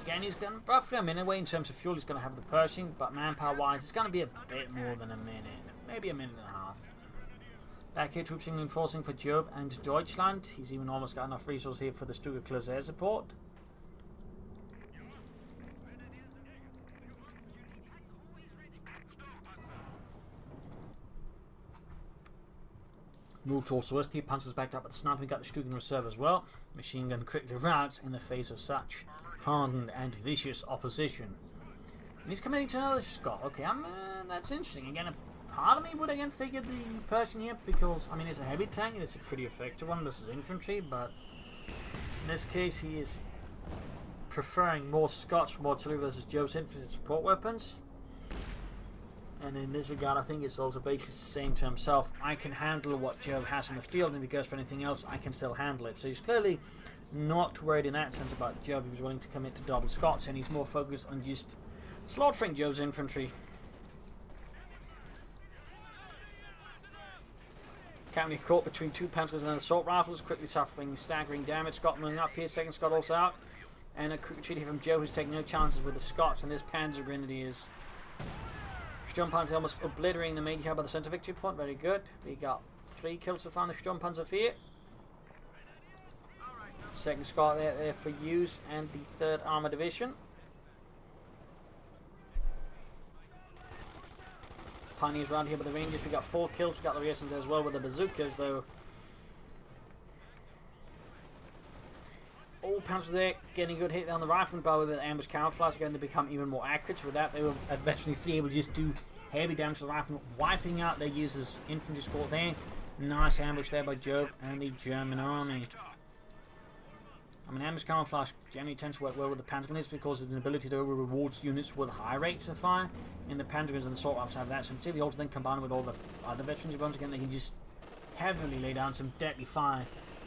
Again, he's going roughly a minute away in terms of fuel. He's going to have the Pershing, but manpower wise, it's going to be a bit more than a minute. Maybe a minute and a half. Back here, troops reinforcing for Jove and Deutschland. He's even almost got enough resources here for the StuGs close air support. Move towards the west here. Panzer's backed up at the sniper. We got the StuGs in reserve as well. Machine gun quickly routes in the face of such hardened and vicious opposition. And he's committing to another Scot. Okay, that's interesting. Again, a part of me would again figure the Pershing here because, I mean, it's a heavy tank and it's a pretty effective one. This is infantry, but in this case, he is preferring more Scots from artillery versus Jove's infantry support weapons. And in this regard, I think it's also basically saying to himself, I can handle what Jove has in the field, and if he goes for anything else, I can still handle it. So he's clearly not worried in that sense about Jove. He was willing to commit to double Scots, and he's more focused on just slaughtering Jove's infantry. Cavalry caught between 2 Panzers and an assault rifles, quickly suffering staggering damage. Scott moving up here, second Scott also out. And a quick retreat here from Jove, who's taking no chances with the Scots, and this Panzer Grenadiers. Sturmpanzer almost obliterating the major hub by the centre victory point. Very good. We got 3 kills so far on the Sturmpanzer here. Second Scot there for Use and the 3rd Armour Division. Pioneers around here with the Rangers. We got 4 kills. We got the Reasons there as well with the bazookas, though. All Panzers there getting a good hit on the riflemen, but with the ambush camouflage again, they become even more accurate. So with that, they were eventually able to just do heavy damage to the riflemen, wiping out their users' infantry squad there. Nice ambush there by Jove and the German army. I mean, ambush camouflage generally tends to work well with the Panzer Grenadiers because it's an ability to reward units with high rates of fire. And the Panzer Grenadiers and the assault rifles have that. So particularly also then combined with all the other veterans, once again, they can just heavily lay down some deadly fire.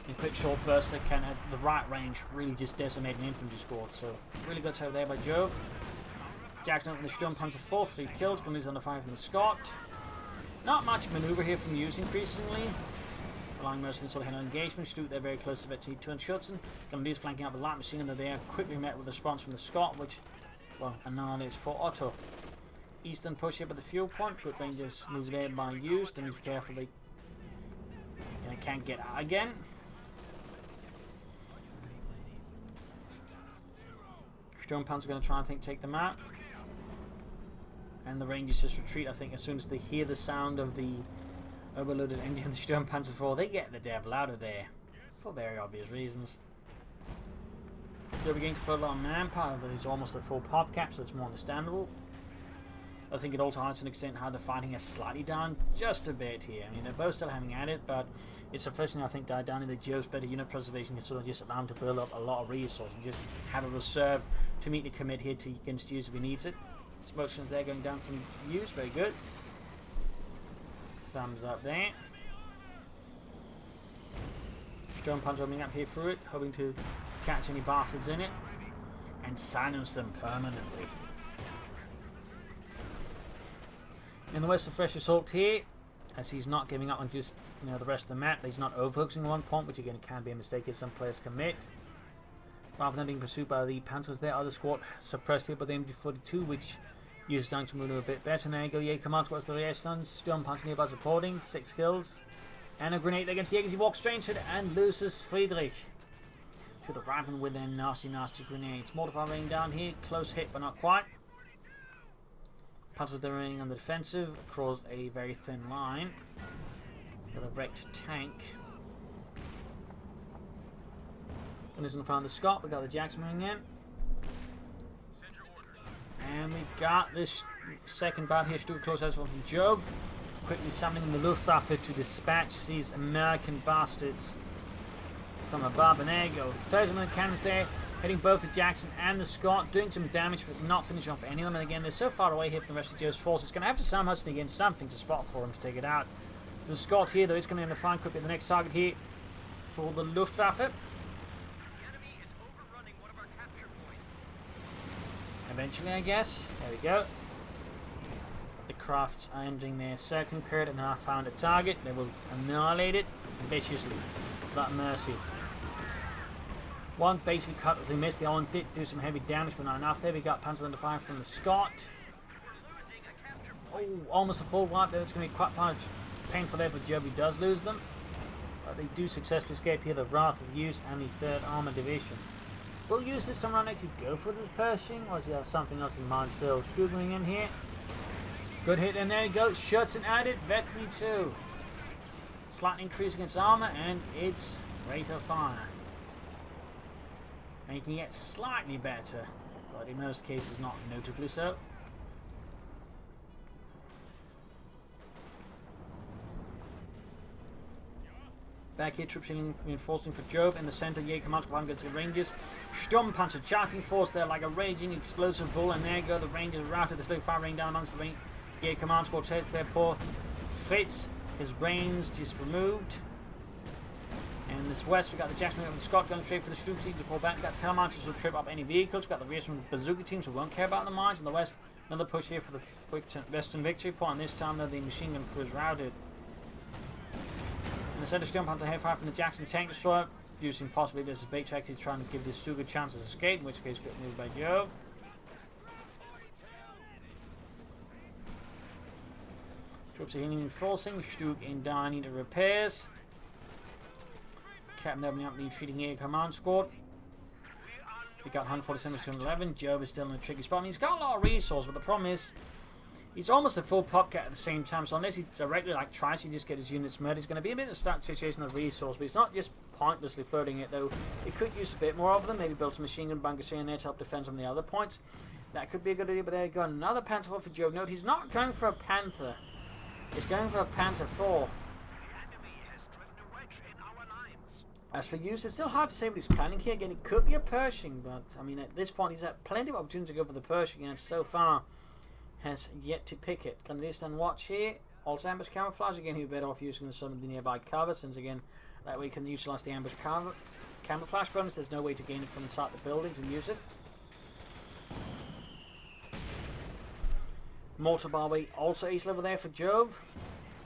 And quick short bursts that can, at the right range, really just decimate an infantry squad. So, really good save there by Jove. Jackson up with the Sturmpanzer 4, 3 kills. Grenadiers under fire from the Scot. Not much manoeuvre here from Use increasingly. Allowing most until the head on engagement. Stuart there very close to Betsy 2 and Schutzen. Grenadiers flanking up with light machine gun there. Quickly met with a response from the Scot, which, well, annihilates poor Otto. Eastern push here by the fuel point. Good Rangers move there by Use. They need to be careful they can't get out again. Sturmpanzer are going to try and take them out. And the Rangers just retreat, I think, as soon as they hear the sound of the overloaded engine of the Sturmpanzer 4. They get the devil out of there. For very obvious reasons. They're beginning to furlough on manpower, but he's almost at full pop cap, so it's more understandable. I think it also hides to an extent how the fighting has slightly down just a bit here. I mean, they're both still having at it, but it's the first thing I think died down in the Jove's better unit preservation. It's sort of just allow him to build up a lot of resources and just have a reserve to meet the commit here to against Use if he needs it. Motions there going down from Use, very good. Thumbs up there. Stone Punch opening up here through it, hoping to catch any bastards in it and silence them permanently. In the west, a fresh assault here, as he's not giving up on just the rest of the map. He's not overfocusing on one point, which again can be a mistake as some players commit. Rather than being pursued by the Panthers, there other squad suppressed here by the MG42, which uses time to move a bit better. Now you go, Jaeger command squad's the reactions. Stone Punch nearby supporting, 6 kills. And a grenade against Jaeger. He walks straight into it and loses Friedrich to the Raven with their nasty grenades. Mortar raining down here, close hit but not quite. Panthers they're remaining on the defensive across a very thin line. Got a wrecked tank. One is in front of the Scot. We got the Jacks moving in. And we got this second bat here, Stuart close as well from Jove. Quickly summoning the Luftwaffe to dispatch these American bastards from above. And there you go. 30-minute cannons there, hitting both the Jackson and the Scot, doing some damage but not finishing off any of them. And again, they're so far away here from the rest of Joe's force. It's going to have to somehow sneak in something to spot for him to take it out. The Scot here, though, is going to end the find. Could be the next target here for the Luftwaffe. Eventually, I guess. There we go. The crafts are ending their circling period and now found a target. They will annihilate it viciously. Without mercy. One basically cut as they missed. The other one did do some heavy damage, but not enough. There we got Panzer under fire from the Scot. Oh, almost a full wipe there. It's going to be quite painful there for Jove. He does lose them. But they do successfully escape here. The Wrath of Use and the 3rd Armored Division. Will Use this time around actually go for this Pershing, or does he have something else in mind still? Struggling in here. Good hit, and there he goes. Schutzen added. Veterinary 2. Slight increase against armor, and it's rate of fire. Making it slightly better, but in most cases not notably so. Back here, troops reinforcing for Jove. In the center, Jaeger command squad against the Rangers. Sturmpanzer charging force there like a raging explosive bull. And there you go, the Rangers routed the slow fire rain down amongst the Jaeger command squad. Takes their poor Fritz. His brains just removed. And this west, we got the Jackson and the Scot going straight for the StuGs to fall back. We got Telemarchers who trip up any vehicles. We got the rears from the bazooka teams who won't care about the mines. In the west, another push here for the Western victory point. This time, though, the machine gun crew is routed. In the center, Sturmpanzer head fire from the Jackson tank destroyer, using possibly this as bait tactics, trying to give this StuG a chance to escape, in which case got moved by Jove. Troops are healing and forcing, StuG in dire need of repairs. Captain opening up the retreating Jaeger command squad. We got 147 to 211. Jove is still in a tricky spot. I mean, he's got a lot of resources, but the problem is he's almost a full popcat at the same time, so unless he directly tries to just get his units murdered, it's going to be a bit of a stuck situation of resource. But it's not just pointlessly floating it, though. It could use a bit more of them. Maybe build some machine gun bunkers here and there to help defend some of the other points. That could be a good idea, but there you go. Another Panther 4 for Jove. Note, he's not going for a Panther. He's going for a Panther 4. As for Use, it's still hard to say what he's planning here. Again, it could be a Pershing, but I mean, at this point, he's had plenty of opportunity to go for the Pershing, and so far has yet to pick it. Can this then watch here? Also ambush camouflage. Again, he'd be better off using some of the nearby cover, since again, that way he can utilize the ambush camouflage bonus. There's no way to gain it from inside the building to use it. Mortar Barbie also ace level there for Jove.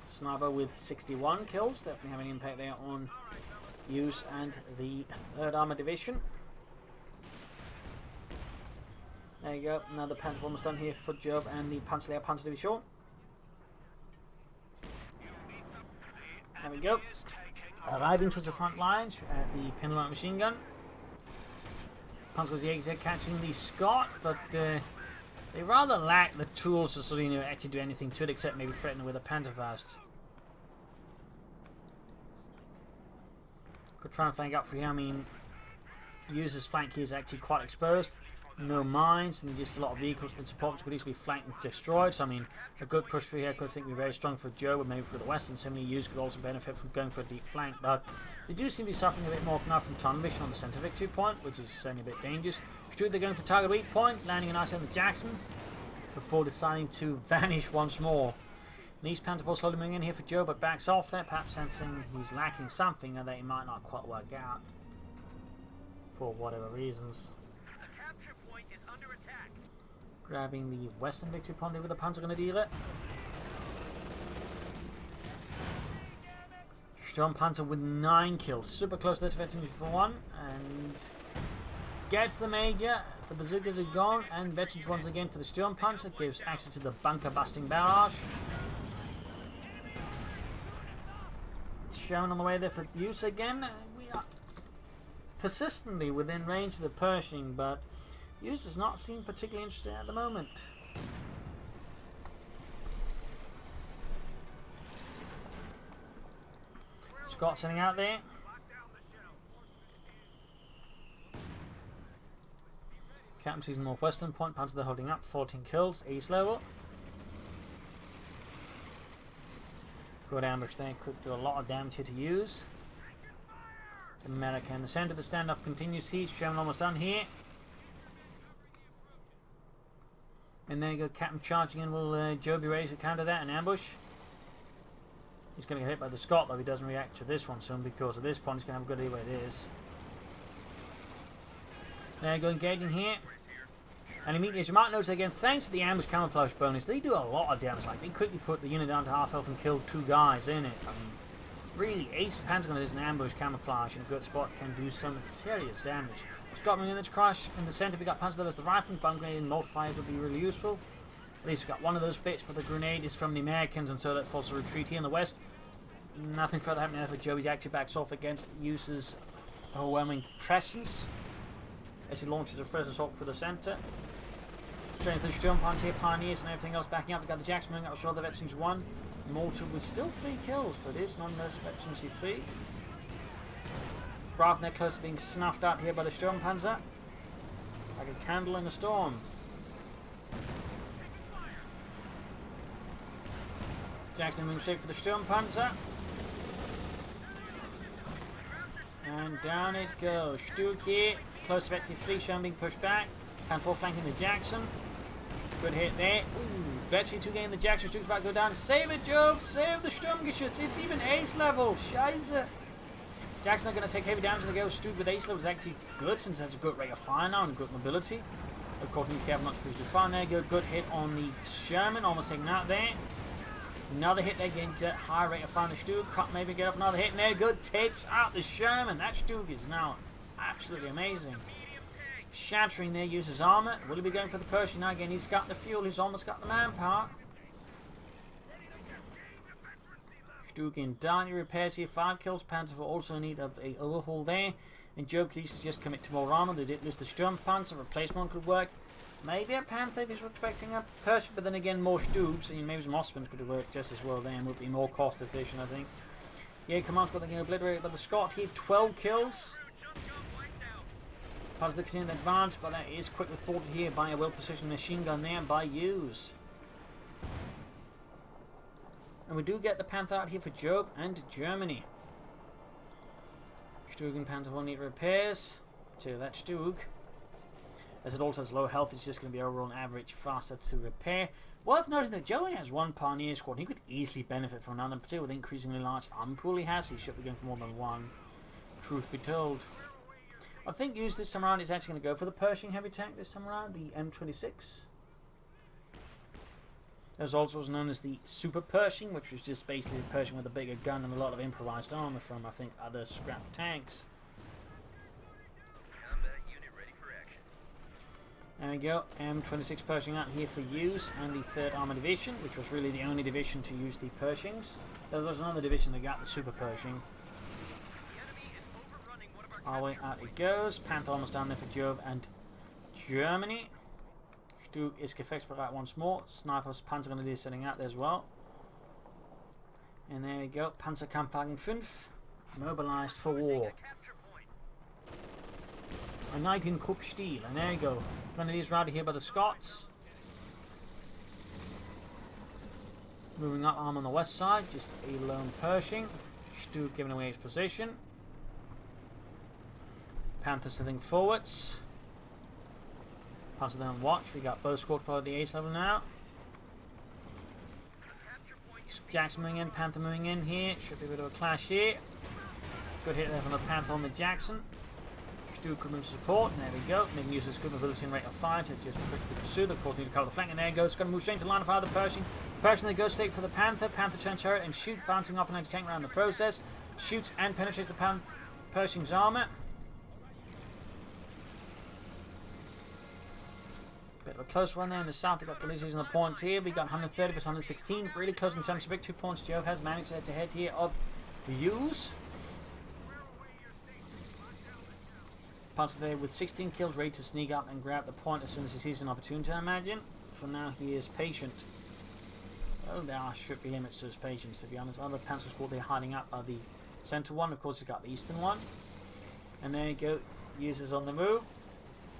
Sniper with 61 kills, definitely having an impact there on Use and the 3rd Armored Division. There you go, another Panther almost done here for Jove and the Panzer Division. There we go. Arriving towards the front lines at the Pinlight machine gun. Panzer Jaeger catching the Scot, but they rather lack the tools to sort of, actually do anything to it except maybe threaten it with a Panzerfaust. Could try and flank up for him. I mean, Use's flank here is actually quite exposed. no mines and just a lot of vehicles that support which could easily be flanked and destroyed. So I mean, a good push through here could be very strong for Jove, and maybe for the west, and similarly Use could also benefit from going for a deep flank. But they do seem to be suffering a bit more now from tunnel vision on the centre victory point, which is certainly a bit dangerous. They're going for target weak point, landing a nice on the Jackson before deciding to vanish once more. The East Panther slowly moving in here for Joe, but backs off there, perhaps sensing he's lacking something and that he might not quite work out for whatever reasons. The capture point is under attack. Grabbing the western victory point here with the Panzer going to deal it. Sturm Panzer with 9 kills, super close to the defense for 1, and gets the major. The bazookas are gone, and veterans once again for the Sturm Panzer, gives access to the bunker busting barrage. Shown on the way there for use again. We are persistently within range of the Pershing, but Use does not seem particularly interested at the moment. Scott sitting out there. Captain sees northwestern point. Panzer they're holding up. 14 kills. East level. Good ambush there. Could do a lot of damage here to Use. America in the centre. The standoff continues. Siege. Sherman almost done here. And there you go. Captain charging in. Will Joe be ready to counter that and ambush? He's going to get hit by the Scot, though he doesn't react to this one soon, because at this point he's going to have a good idea where it is. There you go, engaging here. And immediately, as you might notice again, thanks to the ambush camouflage bonus, they do a lot of damage. Like, they quickly put the unit down to half health and kill 2 guys in it. I mean, really, Ace Pentagon is an ambush camouflage in a good spot, can do some serious damage. Scott moving in to crash in the centre. We got Panzer as the rifle, bunker and multipliers would be really useful. At least we've got one of those bits, but the grenade is from the Americans, and so that forces a retreat here in the west. Nothing further happening there for Joe. He actually backs off against Use's overwhelming presence as he launches a first assault for the centre. Straight through Sturm Panzer here, Pioneers and everything else backing up. We've got the Jacks moving up as well. The Veterans 1. Mortar with still 3 kills. That is nonetheless Veterans 3. Bravo close to being snuffed out here by the Sturm Panzer. Like a candle in a storm. Jackson moving straight for the Sturm Panzer. And down it goes. StuG here. Close to Veteran 3. Sherman being pushed back. And 4 flanking the Jackson. Good hit there. Ooh, Veteran 2 getting the Jackson. StuG's about to go down. Save it, Jove. Save the Sturmgeschütz. It's even ace level. Scheiße. Jackson are going to take heavy damage and they go. StuG with ace level is actually good since it has a good rate of fire now and good mobility. According to Cavalry, not to push the fire. There you go. Good hit on the Sherman. Almost taken out there. Another hit there, getting to high rate of fire on the StuG. Cut maybe get off another hit, and there, good takes out the Sherman. That StuG is now absolutely amazing. Shattering their User's armour. Will he be going for the Pershing now? Again, he's got the fuel, he's almost got the manpower. StuG in dirty repairs here, 5 kills. Panzer will also need of a overhaul there. And Joe needs to just commit to more armour. They did lose the Sturm Panzer, replacement could work. Maybe a Panther if he's expecting a Pershing, but then again more StuGs, and maybe some Osprey's could have worked just as well there and would be more cost efficient, I think. Yeah, Command's got the game obliterated by the Scot here, 12 kills. Panzer continuing to advance, but that is quickly thwarted here by a well-positioned machine gun there by Use. And we do get the Panther out here for Jove and Germany. StuG and Panther will need repairs. So that's StuG. As it also has low health, it's just going to be overall average faster to repair. Worth noting that Joe only has 1 Pioneer squad. He could easily benefit from another, particularly with the increasingly large arm pool he has. He should be going for more than 1. Truth be told. I think Use this time around is actually going to go for the Pershing heavy tank this time around, the M26. There's also known as the Super Pershing, which was just basically a Pershing with a bigger gun and a lot of improvised armor from, I think, other scrap tanks. There we go, M26 Pershing out here for Use and the 3rd Armour Division, which was really the only division to use the Pershings. There was another division that got the Super Pershing. Our way out it goes. Panther almost down there for Jove and Germany. StuG is Gefechtsbereit right once more. Snipers, Panzergrenadier sitting out there as well. And there we go, Panzerkampfwagen 5, mobilized for war. A knight in Cup steel, and there you go. Grenadiers routed here by the Scots. Moving up arm on the west side, just a lone Pershing. Stu giving away his position. Panthers sitting forwards. Panthers then on watch. We got both squad for the ace level now. Jackson moving in, Panther moving in here. Should be a bit of a clash here. Good hit there from the Panther on the Jackson. Stu could move to support, and there we go. Making use of his good mobility and rate of fire to just quickly pursue the course, need to cover the flank, and there he goes. Going to move straight to line of fire the Pershing. Pershing then goes straight for the Panther. Panther turns turret and shoot, bouncing off an anti-tank round in the process. Shoots and penetrates the Pershing's armour. Bit of a close one there in the south. We got Galicians using the points here. We got 130 versus 116. Really close in terms of victory points. Jove has managed to head here of Use. Panzer there with 16 kills, ready to sneak up and grab the point as soon as he sees an opportunity, I imagine. For now, he is patient. Oh, there should be limits to his patience, to be honest. Other Panzer squad they're hiding up are the centre one. Of course, he's got the eastern one. And there you go. Uses on the move.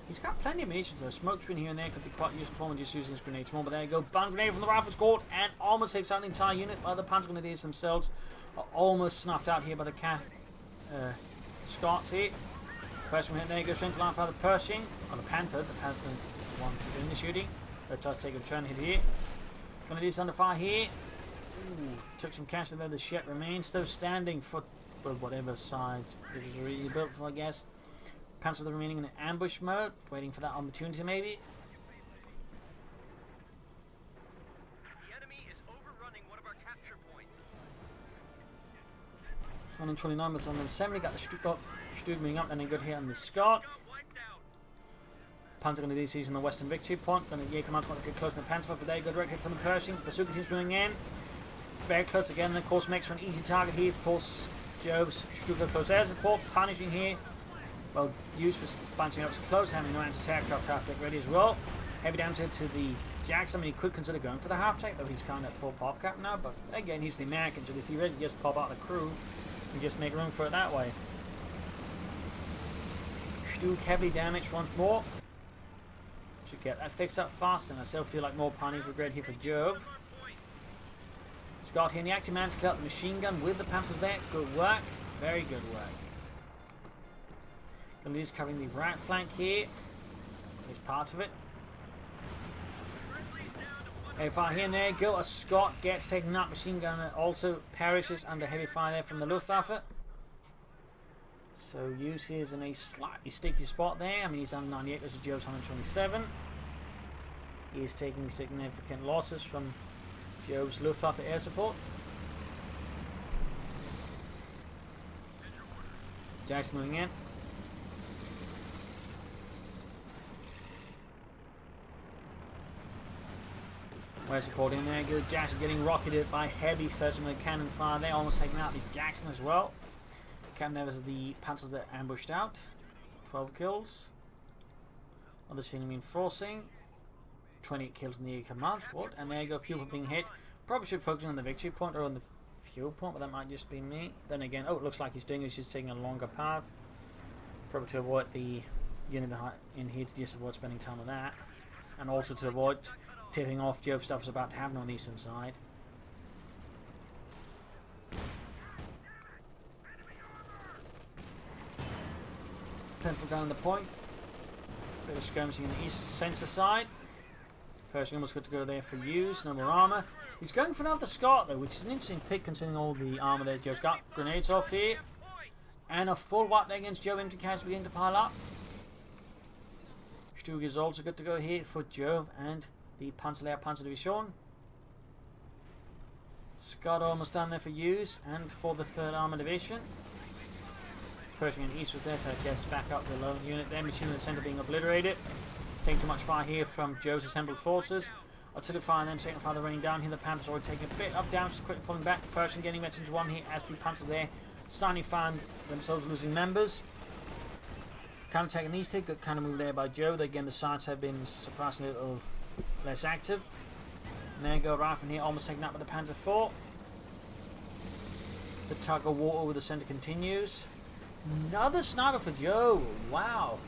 He's got plenty of munitions though. Smoke screen here and there could be quite useful when just using his grenades more. But there you go. Bang grenade from the rifle squad and almost takes out the entire unit. But the Panzer Grenadiers themselves are almost snuffed out here by the Scots here. Pershing hit there, he goes straight to line for the Pershing. Or the Panther. The Panther is the one doing the shooting. But tries to take a turn hit here. Grenadiers under fire here. Ooh, took some cash there. The ship remains still standing for whatever side it was really built for, I guess. Panzer the remaining in an ambush mode, waiting for that opportunity maybe. The enemy is overrunning one of our capture points. 129 was on the 70, got the Stug moving up, and a good hit on the Scot. Panzer going to DC using the western victory point. Going to Jaeger command to get close to the Panzer, but there, good direct hit from the Pershing. Bazooka team's moving in. Very close again, and of course makes for an easy target here for Jove's Stug close air support, punishing here. Well, Use was bunching up so close, having no anti-aircraft half-tech ready as well. Heavy damage to the Jackson. I mean, he could consider going for the half-tech, though he's kind of at full pop cap now. But again, he's the American, so if he really just pop out the crew and just make room for it that way. Stug heavily damaged once more. Should get that fixed up fast, and I still feel like more punies were great here for Jove. Scott here in the active man to kill out the machine gun with the Panthers there. Good work. Very good work. Grenadiers covering the right flank here. It's part of it. Heavy fire here and there. Go. A Scot gets taken out. Machine gunner also perishes under heavy fire there from the Luftwaffe. So Use is in a slightly sticky spot there. I mean, he's done 98 versus Jove's 127. He is taking significant losses from Jove's Luftwaffe air support. Jackson moving in. We're supporting there. Good. Jackson getting rocketed by heavy 30mm cannon fire there, almost taking out the Jackson as well. Cannon there was the Panthers that ambushed out. 12 kills. Other team reinforcing. 28 kills in the command squad. And there you go, fuel being hit. Probably should focus on the victory point or on the fuel point, but that might just be me. Then again, oh, it looks like he's doing it. He's just taking a longer path. Probably to avoid the unit in here, to just avoid spending time on that. And also to avoid tipping off Jove stuff is about to happen on the eastern side. Pencil down the point. Bit of skirmishing in the east centre side. Pershing almost good to go there for Use. No more armour. He's going for another Scot though, which is an interesting pick considering all the armour that Jove's got. Grenades off here. And a full wipe there against Jove. Empty cars beginning to pile up. Stug is also good to go here for Jove and the Panzerlehr Panzer Division. Scott almost down there for Use and for the 3rd Armour Division. Pershing and East was there, so I guess back up the lone unit there. Machine in the centre being obliterated. Taking too much fire here from Jove's assembled forces. Artillery fire and then taking fire raining down here. The Panthers already taking a bit of damage, quickly falling back. Pershing getting mentioned to one here as the Panthers there. Suddenly found themselves losing members. Counter taking these two, good kind of move there by Jove. Again, the sides have been surprisingly less active. And there you go, right from here, almost taken out by the Panzer IV. The tug of war over the centre continues. Another sniper for Joe. Wow.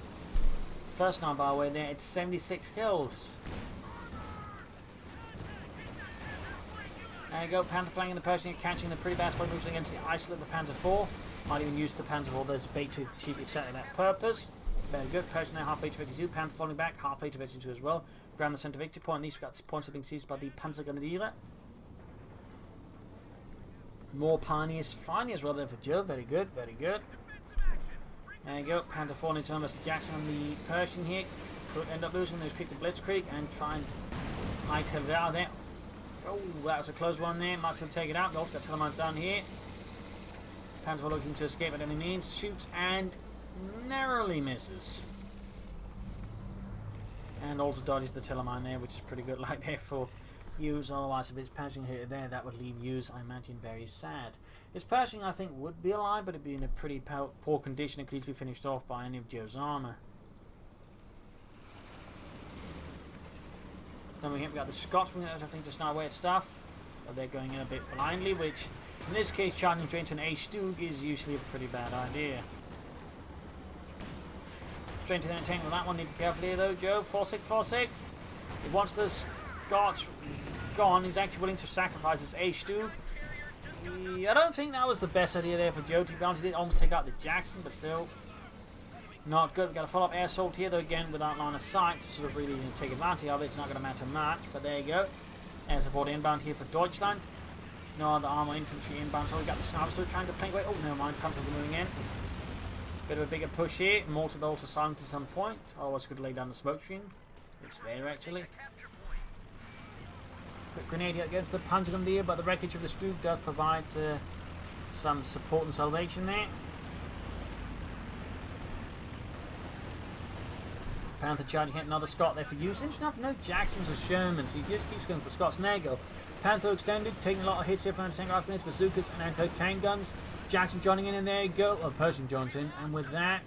First sniper away there, it's 76 kills. There you go, Panther flanking the Pershing, catching the pretty bad spot moves against the isolate of the Panzer IV. Might even use the Panzer IV as bait to achieve exactly that purpose. Very good, Pershing now halfway to 52, Panther falling back, halfway to 52 as well. Ground the centre victory point, these got points have been seized by the Panzergrenadiere. More Pioneers finally as well there for Jove, very good, very good. There you go, Panther falling into Mr. Jackson and the Pershing here. Could end up losing those quick to Blitzkrieg and try and hightail it out of there. Oh, that was a close one there. Might still take it out. Nope, got Telemans down here. Panther looking to escape at any means. Shoots and narrowly misses. And also dodges the Telemine there, which is pretty good like there for Use. Otherwise, if it's Pershing here there, that would leave Use, I imagine, very sad. His Pershing, I think, would be alive, but it'd be in a pretty poor condition. It could easily be finished off by any of Jove's armour. Then we got the Scotsmen, I think, just now away at stuff. But they're going in a bit blindly, which in this case, charging straight into an A-Stug is usually a pretty bad idea. Straight to the tank with that one, need to be careful here though. Jove, 4646. He wants the Scots gone. He's actually willing to sacrifice his A-Stug. I don't think that was the best idea there for Jove. To be honest, he did almost take out the Jackson, but still. Not good. We've got a follow-up air assault here, though, again, without line of sight to sort of really take advantage of it. It's not going to matter much, but there you go. Air support inbound here for Deutschland. No other armor infantry inbound, so we've got the snipers so trying to plank away. Oh, never mind, Panzers are moving in. Bit of a bigger push here. Mortar also silenced at some point. Always could lay down the smoke screen. It's there, actually. Quick grenade against the Panzergrenadier, but the wreckage of the StuG does provide some support and salvation there. Panther charging, hit another Scot there for Use. Interesting enough, no Jacksons or Shermans. He just keeps going for Scots. And there you go. Panther extended, taking a lot of hits here from anti-tank rifle grenades, bazookas, and anti-tank guns. Jackson joining in, and there you go. Well, Pershing joins in, and with that,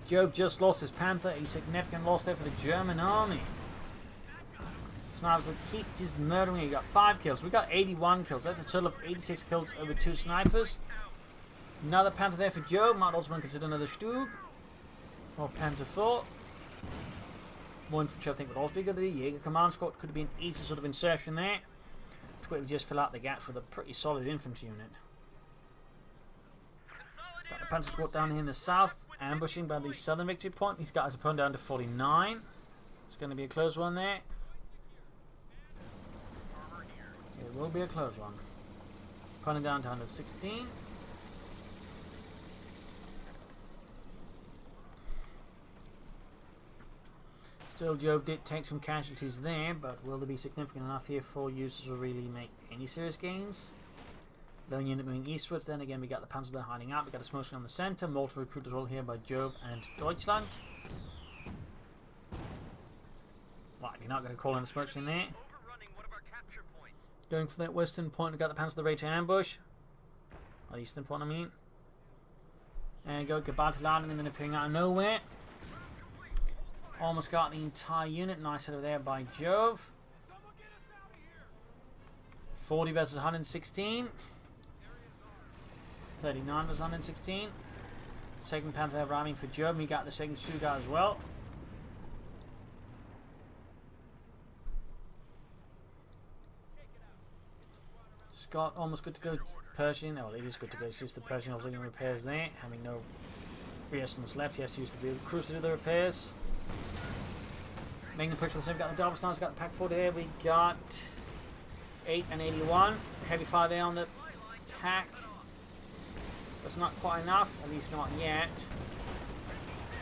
Jove just lost his Panther. A significant loss there for the German army. Snipers will keep just murdering. He got 5 kills. We got 81 kills. That's a total of 86 kills over 2 snipers. Another Panther there for Jove. Might also consider another StuG. Or Panther 4. More infantry, I think, would also be good. The Jaeger command squad could have been an easy sort of insertion there. To quickly just fill out the gaps with a pretty solid infantry unit. Got the Panther squad down here in the south, ambushing by the southern victory point. He's got his opponent down to 49. It's going to be a close one there. It will be a close one. Opponent down to 116. Still, Jove did take some casualties there, but will they be significant enough here for users to really make any serious gains? Lone unit moving eastwards. Then again, we got the Panzer there hiding out. We got a smoke screen on the centre. Mortar recruit as well here by Jove and Deutschland. Right, you're not going to call in a smoke screen there. Going for that western point. We got the Panzer the ready to ambush. Or eastern point, I mean. There you go. Gabalti landing and then appearing out of nowhere. Almost got the entire unit. Nice over there by Jove. 40 versus 116. 39 versus 116. Second Panther arriving for Jove. We got the second StuG as well. Scott almost good to go. Pershing. Well, it is good to go. It's just the Pershing also doing repairs there. Having no reasons left. He has to use the cruise to do the repairs. Making the push for the same. We've got the double stars, we've got the pack 4 there, we got 8 and 81. Heavy fire there on the pack. That's not quite enough, at least not yet.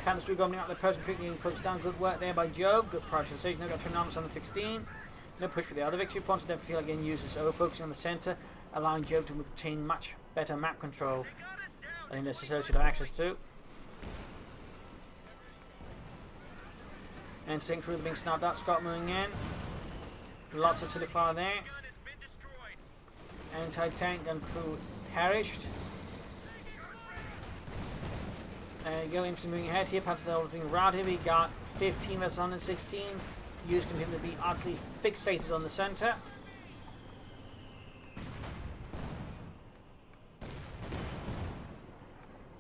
Panther StuG opening up the Pershing quickly focused down. Good work there by Jove. Good prioritization. They've got Trinomus on the 16. No push for the other victory points. Don't feel again uses over focusing on the centre, allowing Jove to obtain much better map control than he necessarily should have access to. And tank crew being snapped out. Scott moving in. Lots of artillery fire there. Anti-tank gun crew perished. There you go, infantry moving ahead here. Panther is being routed. We got 15 versus 116. Use continue to be utterly fixated on the centre.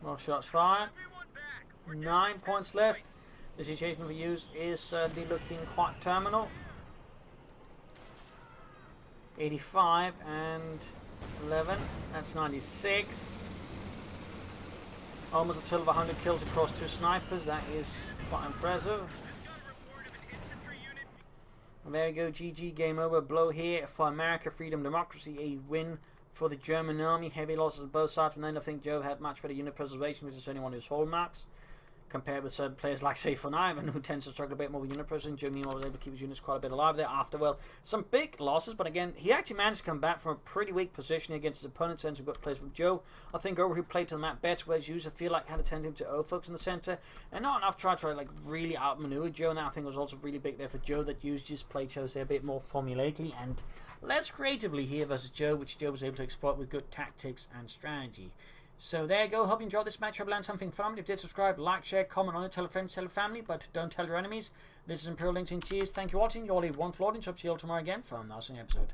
More shots fired. 9 points left. The situation for use is certainly looking quite terminal. 85 and 11. That's 96. Almost a total of 100 kills across 2 snipers. That is quite impressive. And there you go. GG. Game over. Blow here for America, freedom, democracy. A win for the German army. Heavy losses on both sides. And then I think Jove had much better unit preservation, which is only one of his hallmarks, compared with certain players like, say, von Ivan, who tends to struggle a bit more with unit preservation. Germany was able to keep his units quite a bit alive there after, well, some big losses, but again, he actually managed to come back from a pretty weak position against his opponents and some good plays with Joe. I think over who played to the map better, whereas Use-m426 feel like had a tendency to focus in the center, and not enough try to like really outmaneuver Joe. Now I think it was also really big there for Joe that Use just played, shall I say, a bit more formulaically and less creatively here versus Joe, which Joe was able to exploit with good tactics and strategy. So there you go. Hope you enjoyed this match. Hope you learned something from it. If you did, subscribe, like, share, comment on it, tell a friend, tell a family, but don't tell your enemies. This is Imperial LinkedIn. Cheers. Thank you for watching. You all leave one for audience. Hope to see you all tomorrow again for another episode.